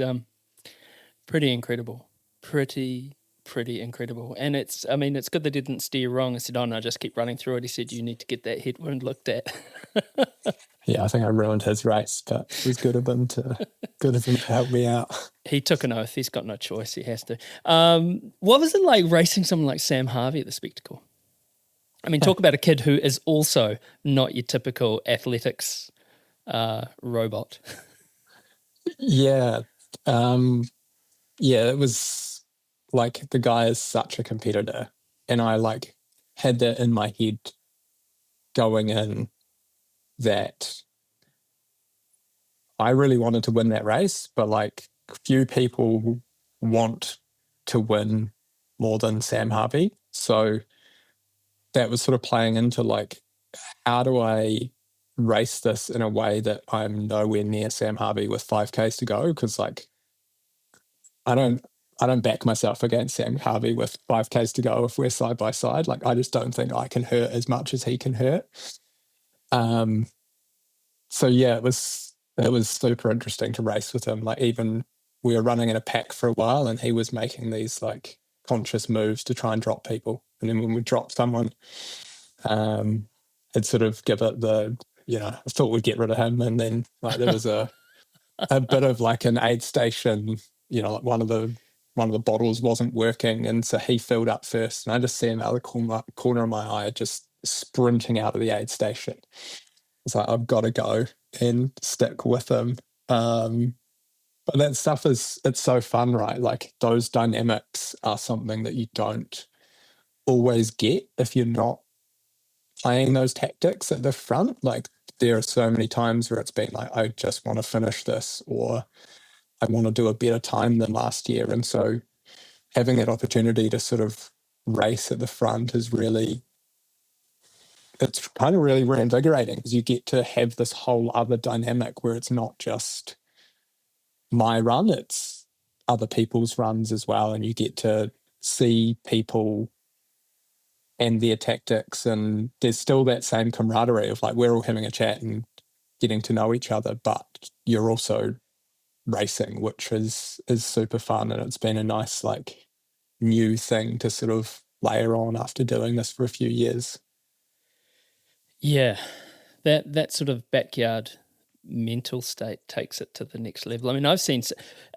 pretty incredible. Pretty pretty incredible. And it's good they didn't steer wrong and said, oh no, just keep running through it. He said, you need to get that headwind looked at. Yeah, I think I ruined his race, but it was good of him to help me out. He took an oath. He's got no choice. He has to. What was it like racing someone like Sam Harvey at the Spectacle? I mean, talk about a kid who is also not your typical athletics robot. Yeah. It was like the guy is such a competitor, and I like had that in my head going in that I really wanted to win that race, but like few people want to win more than Sam Harvey. So that was sort of playing into like, how do I race this in a way that I'm nowhere near Sam Harvey with 5Ks to go? Because like I don't back myself against Sam Harvey with 5Ks to go if we're side by side. Like I just don't think I can hurt as much as he can hurt. So yeah, it was super interesting to race with him. Like even we were running in a pack for a while, and he was making these like conscious moves to try and drop people. And then when we dropped someone, it'd sort of give it the, I thought we'd get rid of him, and then like there was a bit of like an aid station, like one of the bottles wasn't working, and so he filled up first, and I just see him out of the corner of my eye just sprinting out of the aid station. It's like, I've got to go and stick with him. But that stuff it's so fun, right? Like those dynamics are something that you don't always get if you're not playing those tactics at the front. Like there are so many times where it's been like, I just want to finish this, or I want to do a better time than last year. And so having that opportunity to sort of race at the front is it's kind of really reinvigorating, because you get to have this whole other dynamic where it's not just my run, it's other people's runs as well. And you get to see people and their tactics, and there's still that same camaraderie of like, we're all having a chat and getting to know each other, but you're also racing, which is super fun. And it's been a nice like new thing to sort of layer on after doing this for a few years. Yeah, that sort of backyard mental state takes it to the next level. I mean, I've seen,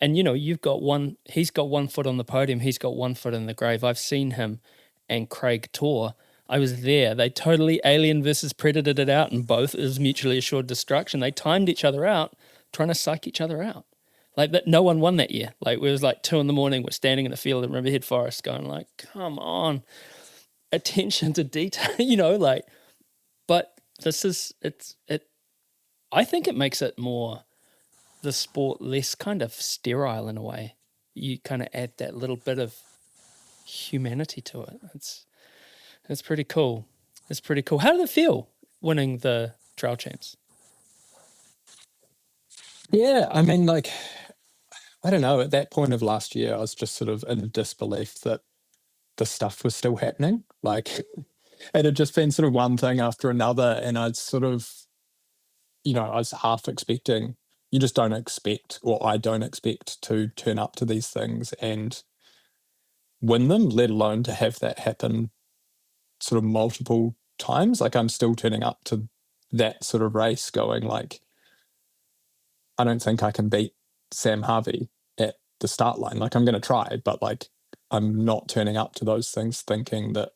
and he's got one foot on the podium, he's got one foot in the grave. I've seen him and Craig Tor. I was there. They totally Alien versus Predator it out, and both is mutually assured destruction. They timed each other out, trying to psych each other out. Like that, no one won that year. Like it was like 2 a.m. We're standing in the field at Riverhead Forest, going like, "Come on, attention to detail," like. But this is it. I think it makes it more the sport less kind of sterile in a way. You kind of add that little bit of humanity to it. It's pretty cool. It's pretty cool. How did it feel winning the Trail Champs? Yeah, I mean, like, I don't know. At that point of last year, I was just sort of in disbelief that the stuff was still happening. Like, it had just been sort of one thing after another, and I'd sort of, I was half expecting. You just don't expect, or I don't expect to turn up to these things and win them, let alone to have that happen sort of multiple times. Like I'm still turning up to that sort of race going like, I don't think I can beat Sam Harvey at the start line. Like I'm going to try, but like I'm not turning up to those things thinking that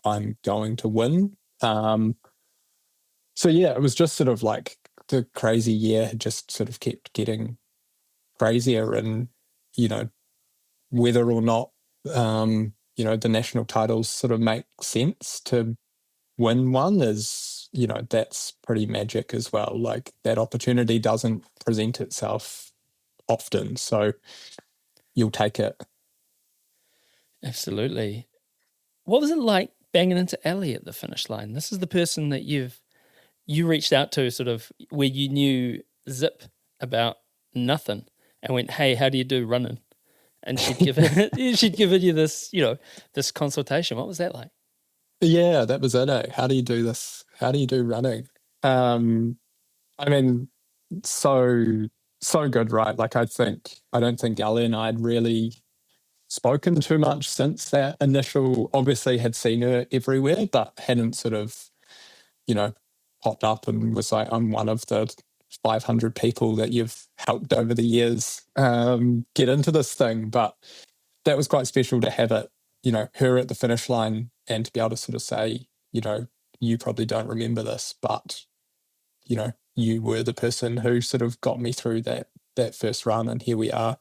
I'm going to win. So yeah, it was just sort of like the crazy year had just sort of kept getting crazier, and whether or not the national titles sort of make sense to win one is, that's pretty magic as well. Like that opportunity doesn't present itself often, so you'll take it. Absolutely. What was it like banging into Ellie at the finish line? This is the person that you reached out to, sort of where you knew zip about nothing, and went, "Hey, how do you do running?" And she'd given you this, this consultation. What was that like? Yeah, that was it. How do you do this? How do you do running? I mean, so good, right? Like I don't think Ellie and I had really spoken too much since that initial, obviously had seen her everywhere, but hadn't sort of, popped up and was like, I'm one of the 500 people that you've helped over the years get into this thing. But that was quite special to have it, her at the finish line and to be able to sort of say, you probably don't remember this, but, you were the person who sort of got me through that first run, and here we are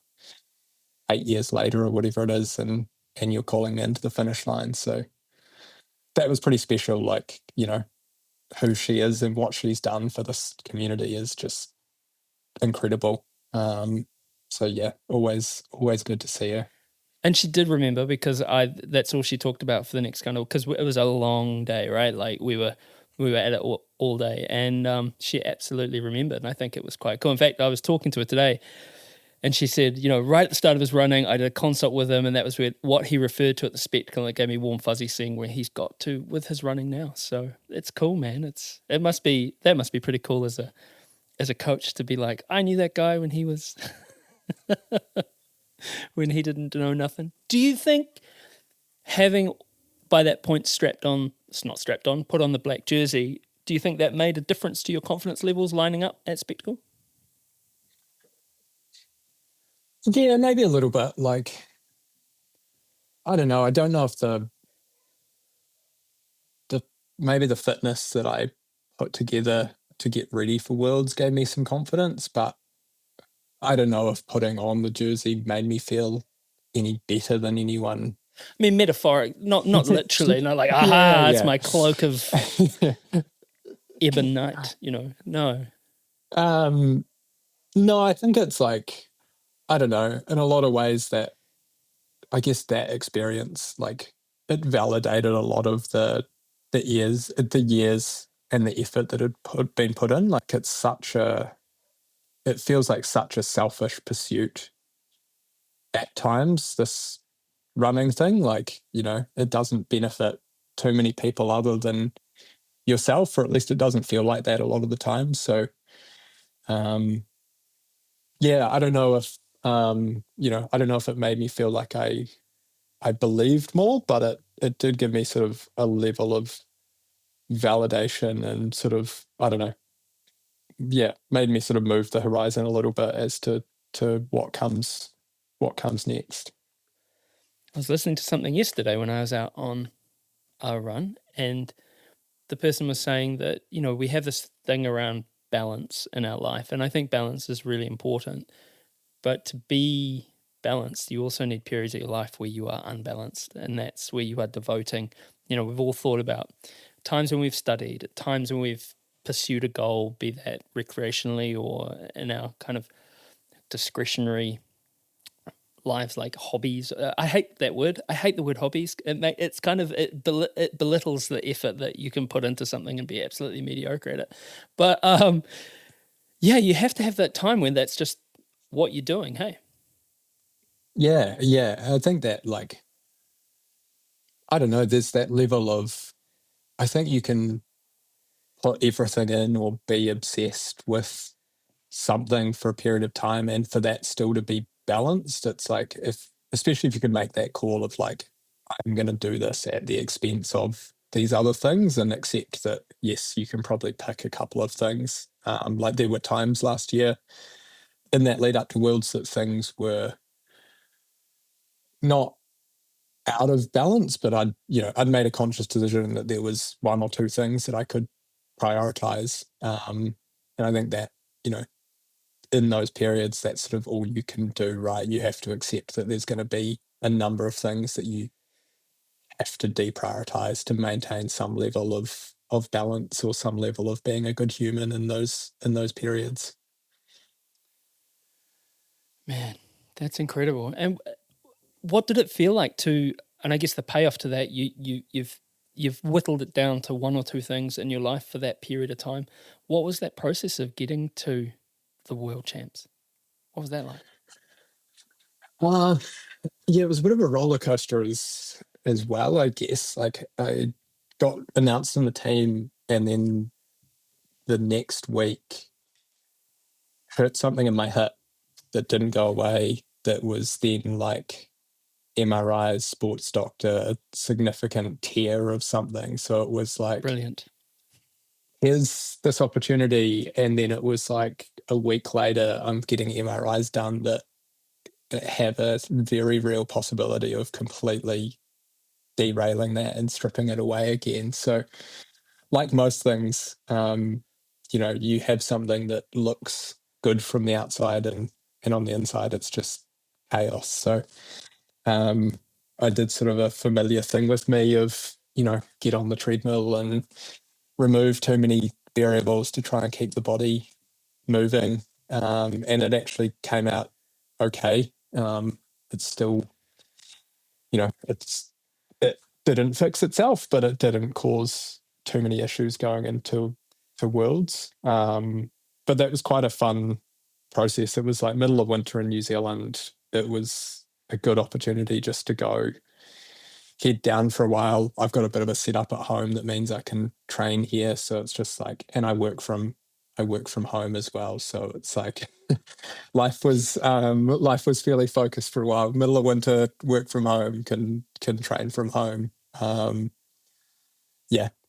8 years later or whatever it is, and you're calling me into the finish line. So that was pretty special. Like, who she is and what she's done for this community is just incredible. So yeah, always good to see her. And she did remember, because that's all she talked about for the next kind of, because it was a long day, right? Like we were at it all day, and she absolutely remembered, and I think it was quite cool. In fact, I was talking to her today, and she said, right at the start of his running, I did a consult with him, and that was what he referred to at the spectacle. It gave me warm fuzzy seeing where he's got to with his running now. So it's cool, man. That must be pretty cool as a coach to be like, I knew that guy when he was when he didn't know nothing. Do you think having by that point put on the black jersey, do you think that made a difference to your confidence levels lining up at spectacle? Yeah, maybe a little bit. Like, I don't know. I don't know if maybe the fitness that I put together to get ready for Worlds gave me some confidence, but I don't know if putting on the jersey made me feel any better than anyone. I mean, metaphoric, not literally, not like, aha, it's my cloak of ebon night, no. No, I think it's like, I don't know, in a lot of ways that, I guess that experience, like, it validated a lot of the years and the effort that had been put in. Like, it feels like such a selfish pursuit at times, this running thing. Like, it doesn't benefit too many people other than yourself, or at least it doesn't feel like that a lot of the time. So, yeah, I don't know if, I don't know if it made me feel like I believed more, but it did give me sort of a level of validation and sort of, I don't know, yeah, made me sort of move the horizon a little bit as to what comes next. I was listening to something yesterday when I was out on a run, and the person was saying that, we have this thing around balance in our life, and I think balance is really important. But to be balanced, you also need periods of your life where you are unbalanced, and that's where you are devoting. We've all thought about times when we've studied, times when we've pursued a goal, be that recreationally or in our kind of discretionary lives, like hobbies. I hate that word. I hate the word hobbies. It's kind of, it belittles the effort that you can put into something and be absolutely mediocre at it. But yeah, you have to have that time when that's just what you're doing. Hey. Yeah. I think that, like, I don't know, there's that level of, I think you can put everything in or be obsessed with something for a period of time, and for that still to be balanced. It's like, especially if you can make that call of like, I'm going to do this at the expense of these other things, and accept that, yes, you can probably pick a couple of things. Like, there were times last year in that lead up to Worlds that things were not out of balance, but I'd made a conscious decision that there was one or two things that I could prioritize. And I think that, in those periods, that's sort of all you can do, right? You have to accept that there's going to be a number of things that you have to deprioritize to maintain some level of balance or some level of being a good human in those periods. Man, that's incredible. And what did it feel like to, and I guess the payoff to that, you've whittled it down to one or two things in your life for that period of time. What was that process of getting to the world champs? What was that like? Yeah, it was a bit of a roller coaster as well, I guess. Like, I got announced in the team, and then the next week hurt something in my hip that didn't go away. That was then like MRIs, sports doctor, significant tear of something. So it was like, Brilliant. here's this opportunity. And then it was like a week later, I'm getting MRIs done that have a very real possibility of completely derailing that and stripping it away again. So like most things, you have something that looks good from the outside, and on the inside it's just chaos. So I did sort of a familiar thing with me of, get on the treadmill and remove too many variables to try and keep the body moving. And it actually came out okay. It's still, it didn't fix itself, but it didn't cause too many issues going into Worlds. But that was quite a fun process. It was like middle of winter in New Zealand. It was a good opportunity just to go head down for a while. I've got a bit of a setup at home that means I can train here. So it's just like, and I work from home as well. So it's like life was fairly focused for a while. Middle of winter, work from home, can train from home.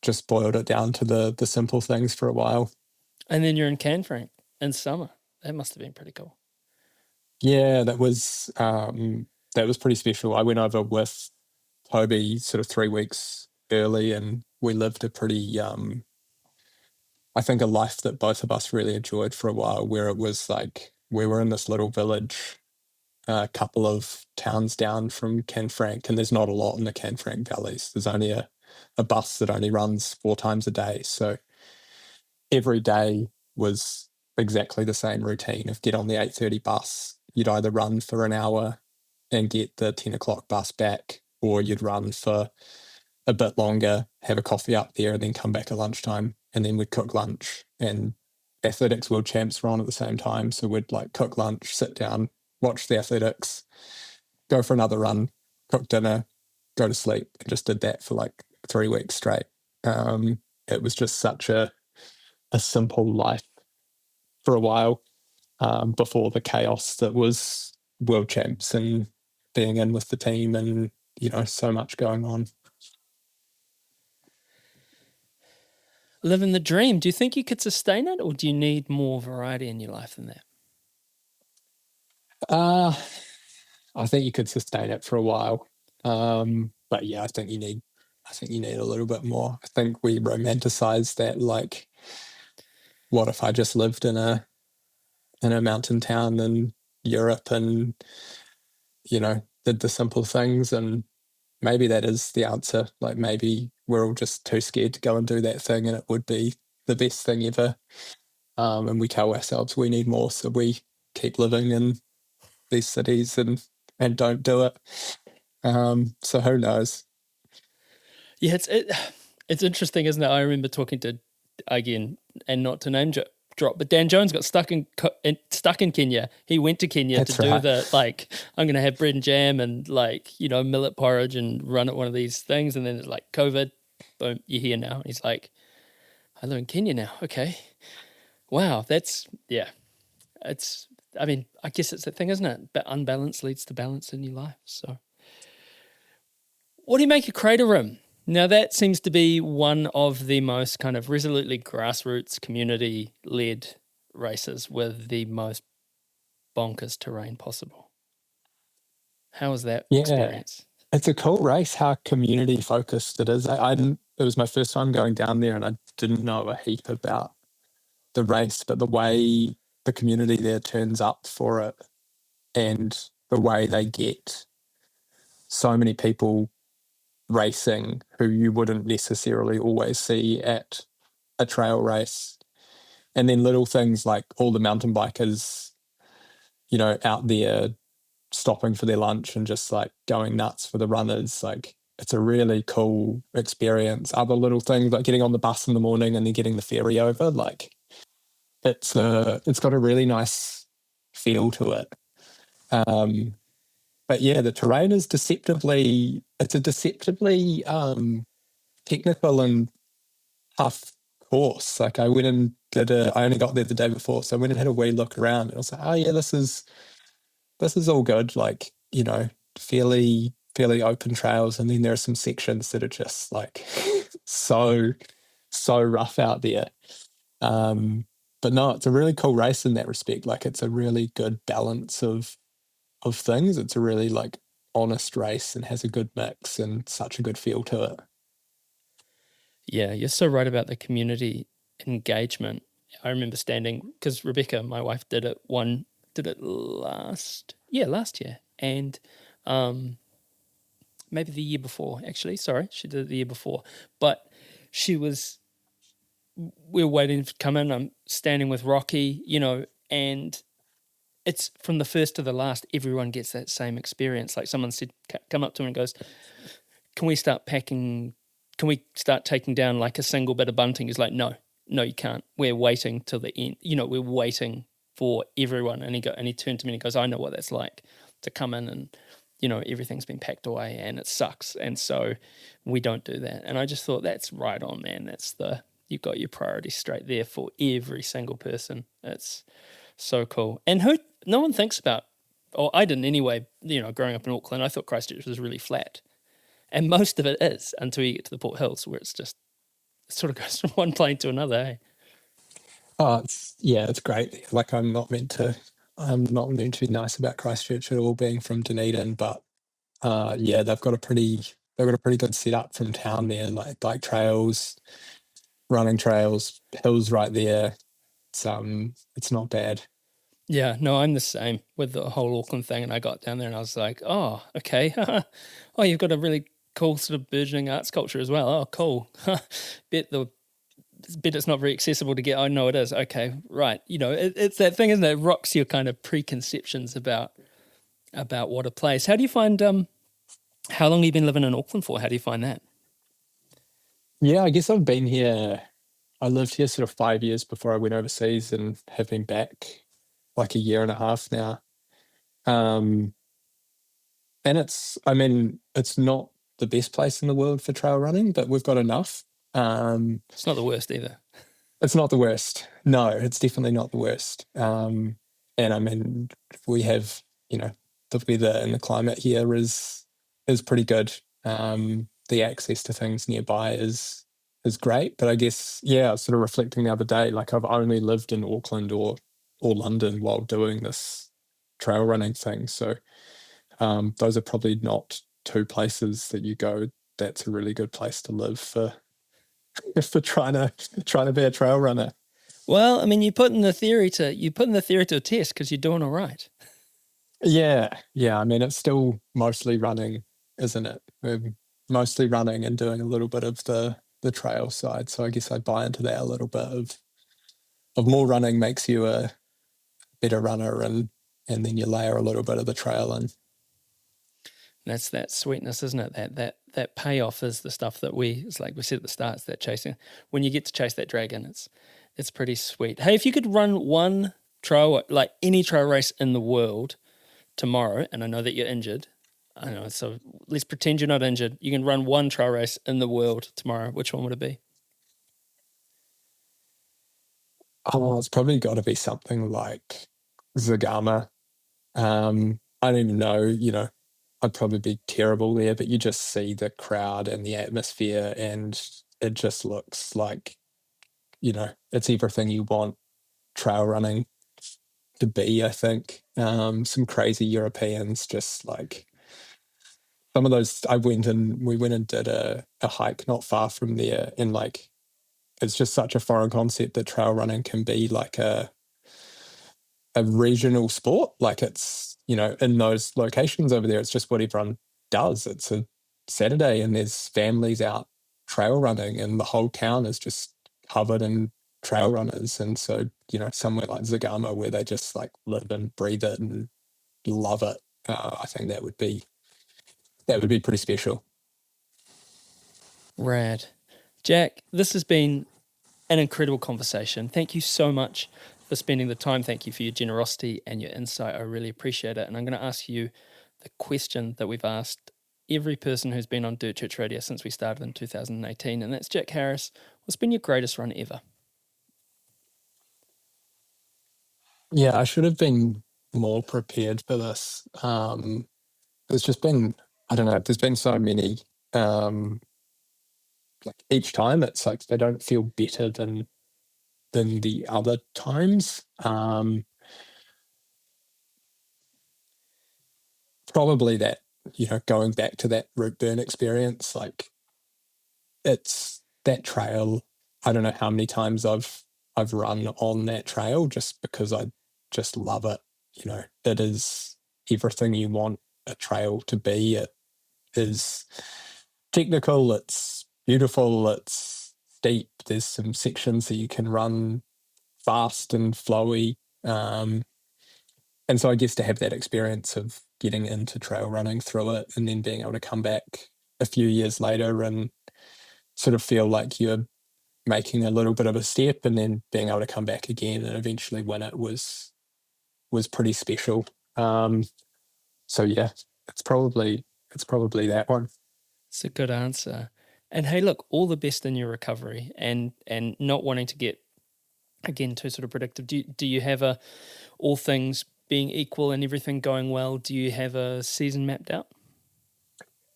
Just boiled it down to the simple things for a while. And then you're in Canfranc in summer. That must have been pretty cool. Yeah, that was pretty special. I went over with Toby sort of 3 weeks early, and we lived a pretty I think a life that both of us really enjoyed for a while, where it was like we were in this little village, a couple of towns down from Canfranc, and there's not a lot in the Canfranc valleys. There's only a bus that only runs 4 times a day. So every day was exactly the same routine of get on the 8:30 bus. You'd either run for an hour and get the 10 o'clock bus back, or you'd run for a bit longer, have a coffee up there, and then come back at lunchtime. And then we'd cook lunch, and athletics world champs were on at the same time. So we'd like cook lunch, sit down, watch the athletics, go for another run, cook dinner, go to sleep, and just did that for like 3 weeks straight. It was just such a simple life for a while, before the chaos that was world champs and being in with the team and, so much going on. Living the dream. Do you think you could sustain it, or do you need more variety in your life than that? I think you could sustain it for a while. But yeah, I think you need a little bit more. I think we romanticize that, like, what if I just lived in a mountain town in Europe and, did the simple things, and maybe that is the answer. Like, maybe we're all just too scared to go and do that thing, and it would be the best thing ever. And we tell ourselves we need more, so we keep living in these cities and don't do it. So who knows? Yeah, it's interesting, isn't it? I remember talking to, again, and not to name drop, but Dan Jones got stuck in Kenya. He went to Kenya That's to do right. the, like, I'm going to have bread and jam and, like, millet porridge and run at one of these things. And then it's like COVID, boom, you're here now. He's like, I live in Kenya now. Okay. Wow. That's, yeah. It's, I mean, I guess it's the thing, isn't it? But unbalance leads to balance in your life. So what do you make of Crater Rim? Now, that seems to be one of the most kind of resolutely grassroots, community-led races with the most bonkers terrain possible. How was that experience? It's a cool race, how community-focused it is. It was my first time going down there, and I didn't know a heap about the race, but the way the community there turns up for it and the way they get so many people racing who you wouldn't necessarily always see at a trail race. And then little things like all the mountain bikers, out there stopping for their lunch and just like going nuts for the runners. Like, it's a really cool experience. Other little things like getting on the bus in the morning and then getting the ferry over, like it's got a really nice feel to it. But yeah, the terrain is deceptively technical and tough course. Like, I went and I only got there the day before, so I went and had a wee look around, and I was like, oh yeah, this is all good. Like, fairly fairly open trails, and then there are some sections that are just like so rough out there. But no, it's a really cool race in that respect. Like it's a really good balance of things. It's a really like honest race and has a good mix and such a good feel to it. Yeah, you're so right about the community engagement. I remember standing because Rebecca, my wife, did it last year, and maybe the year before. Actually, sorry, she did it the year before. But we were waiting to come in. I'm standing with Rocky, and it's from the first to the last. Everyone gets that same experience. Like someone said, come up to him and goes, "Can we start packing? Can we start taking down like a single bit of bunting?" He's like, no, you can't. We're waiting till the end. We're waiting for everyone. And he turned to me and he goes, "I know what that's like to come in and, everything's been packed away and it sucks. And so we don't do that." And I just thought that's right on, man. You've got your priorities straight there for every single person. It's so cool. And no one thinks about, or I didn't anyway, growing up in Auckland, I thought Christchurch was really flat. And most of it is until you get to the Port Hills, where it sort of goes from one plane to another. Eh? Oh, it's great. Like I'm not meant to be nice about Christchurch at all, being from Dunedin, but yeah, they've got a pretty good setup from town there, like bike trails, running trails, hills right there. It's not bad. Yeah, no, I'm the same with the whole Auckland thing. And I got down there and I was like, oh, okay. Oh, you've got a really cool sort of burgeoning arts culture as well. Oh, cool. bet it's not very accessible to get. Oh, no, it is. Okay, right. It's that thing, isn't it? It rocks your kind of preconceptions about what a place. How do you find, how long have you been living in Auckland for? How do you find that? Yeah, I guess I've been here. I lived here sort of 5 years before I went overseas and have been back like a year and a half now. And it's not the best place in the world for trail running, but we've got enough. It's not the worst either. It's not the worst. No, it's definitely not the worst. And we have, the weather and the climate here is pretty good. The access to things nearby is great. But I guess, yeah, I was sort of reflecting the other day, like I've only lived in Auckland or London while doing this trail running thing. So those are probably not two places that you go, that's a really good place to live for trying to be a trail runner. Well, I mean, you put in the theory to a test because you're doing all right. Yeah. I mean, it's still mostly running, isn't it? We're mostly running and doing a little bit of the trail side. So I guess I buy into that a little bit of more running makes you a better runner, and then you layer a little bit of the trail in. That's that sweetness, isn't it? That payoff is the stuff that it's like we said at the start, it's that chasing. When you get to chase that dragon, it's pretty sweet. Hey, if you could run one trail, like any trail race in the world tomorrow, and I know that you're injured, I know, so let's pretend you're not injured. You can run one trail race in the world tomorrow. Which one would it be? Oh, it's probably got to be something like Zagama. I don't even know, I'd probably be terrible there, but you just see the crowd and the atmosphere and it just looks like, it's everything you want trail running to be, I think. Some crazy Europeans, just like some of those. We went and did a hike not far from there, and like it's just such a foreign concept that trail running can be like a regional sport. Like it's, in those locations over there, it's just what everyone does. It's a Saturday and there's families out trail running and the whole town is just covered in trail runners. And so, somewhere like Zagama where they just like live and breathe it and love it, I think that would be pretty special. Rad. Jack, this has been an incredible conversation. Thank you so much for spending the time. Thank you for your generosity and your insight. I really appreciate it. And I'm going to ask you the question that we've asked every person who's been on Dirt Church Radio since we started in 2018, and that's Jack Harris. What's been your greatest run ever? Yeah, I should have been more prepared for this. It's just been I don't know, there's been so many, like each time it's like they don't feel better than the other times. Probably that, going back to that Routeburn experience, like it's that trail. I don't know how many times I've run on that trail just because I just love it. It is everything you want a trail to be. It is technical, it's beautiful, it's steep. There's some sections that you can run fast and flowy. And so I guess to have that experience of getting into trail running through it and then being able to come back a few years later and sort of feel like you're making a little bit of a step and then being able to come back again and eventually win it was pretty special. So yeah, it's probably that one. It's a good answer. And hey, look, all the best in your recovery, and not wanting to get again too sort of predictive. Do you have all things being equal and everything going well? Do you have a season mapped out?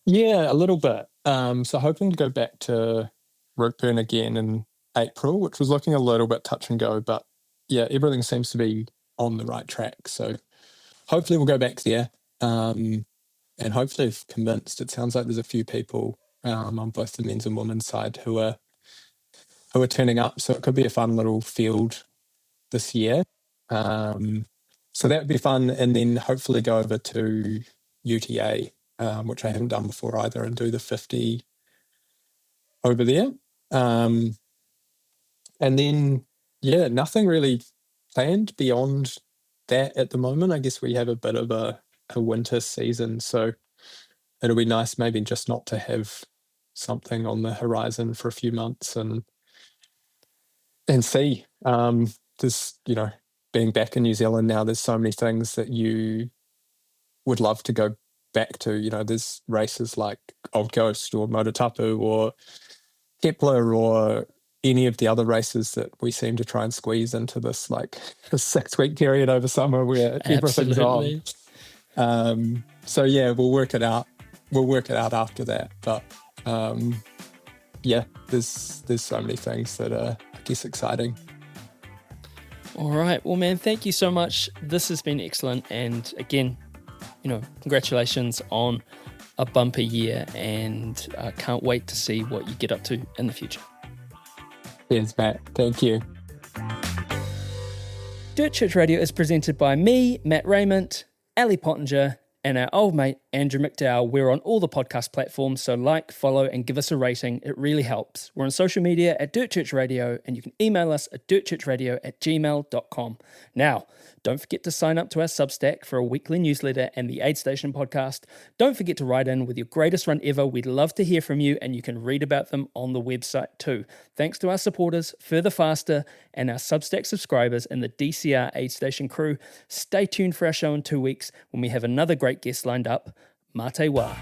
Yeah, a little bit. So hoping to go back to Routeburn again in April, which was looking a little bit touch and go, but yeah, everything seems to be on the right track. So hopefully we'll go back there. And hopefully if convinced. It sounds like there's a few people on both the men's and women's side who are turning up. So it could be a fun little field this year. So that would be fun. And then hopefully go over to UTA, which I haven't done before either, and do the 50 over there. And then, yeah, nothing really planned beyond that at the moment. I guess we have a bit of a winter season, so it'll be nice maybe just not to have something on the horizon for a few months and see. There's, being back in New Zealand now, there's so many things that you would love to go back to. There's races like Old Coast or Motutapu or Kepler or any of the other races that we seem to try and squeeze into this like a 6-week period over summer where everything's on. So yeah, we'll work it out. We'll work it out after that. But yeah, there's so many things that are, I guess, exciting. All right. Well, man, thank you so much. This has been excellent. And again, congratulations on a bumper year, and I can't wait to see what you get up to in the future. Cheers, Matt. Thank you. Dirt Church Radio is presented by me, Matt Raymond, Ali Pottinger, and our old mate, Andrew McDowell. We're on all the podcast platforms, so like, follow, and give us a rating. It really helps. We're on social media at Dirt Church Radio, and you can email us at dirtchurchradio@gmail.com. Now, don't forget to sign up to our Substack for a weekly newsletter and the Aid Station podcast. Don't forget to write in with your greatest run ever. We'd love to hear from you, and you can read about them on the website too. Thanks to our supporters, Further Faster, and our Substack subscribers and the DCR Aid Station crew. Stay tuned for our show in 2 weeks when we have another great guest lined up. Mate wā.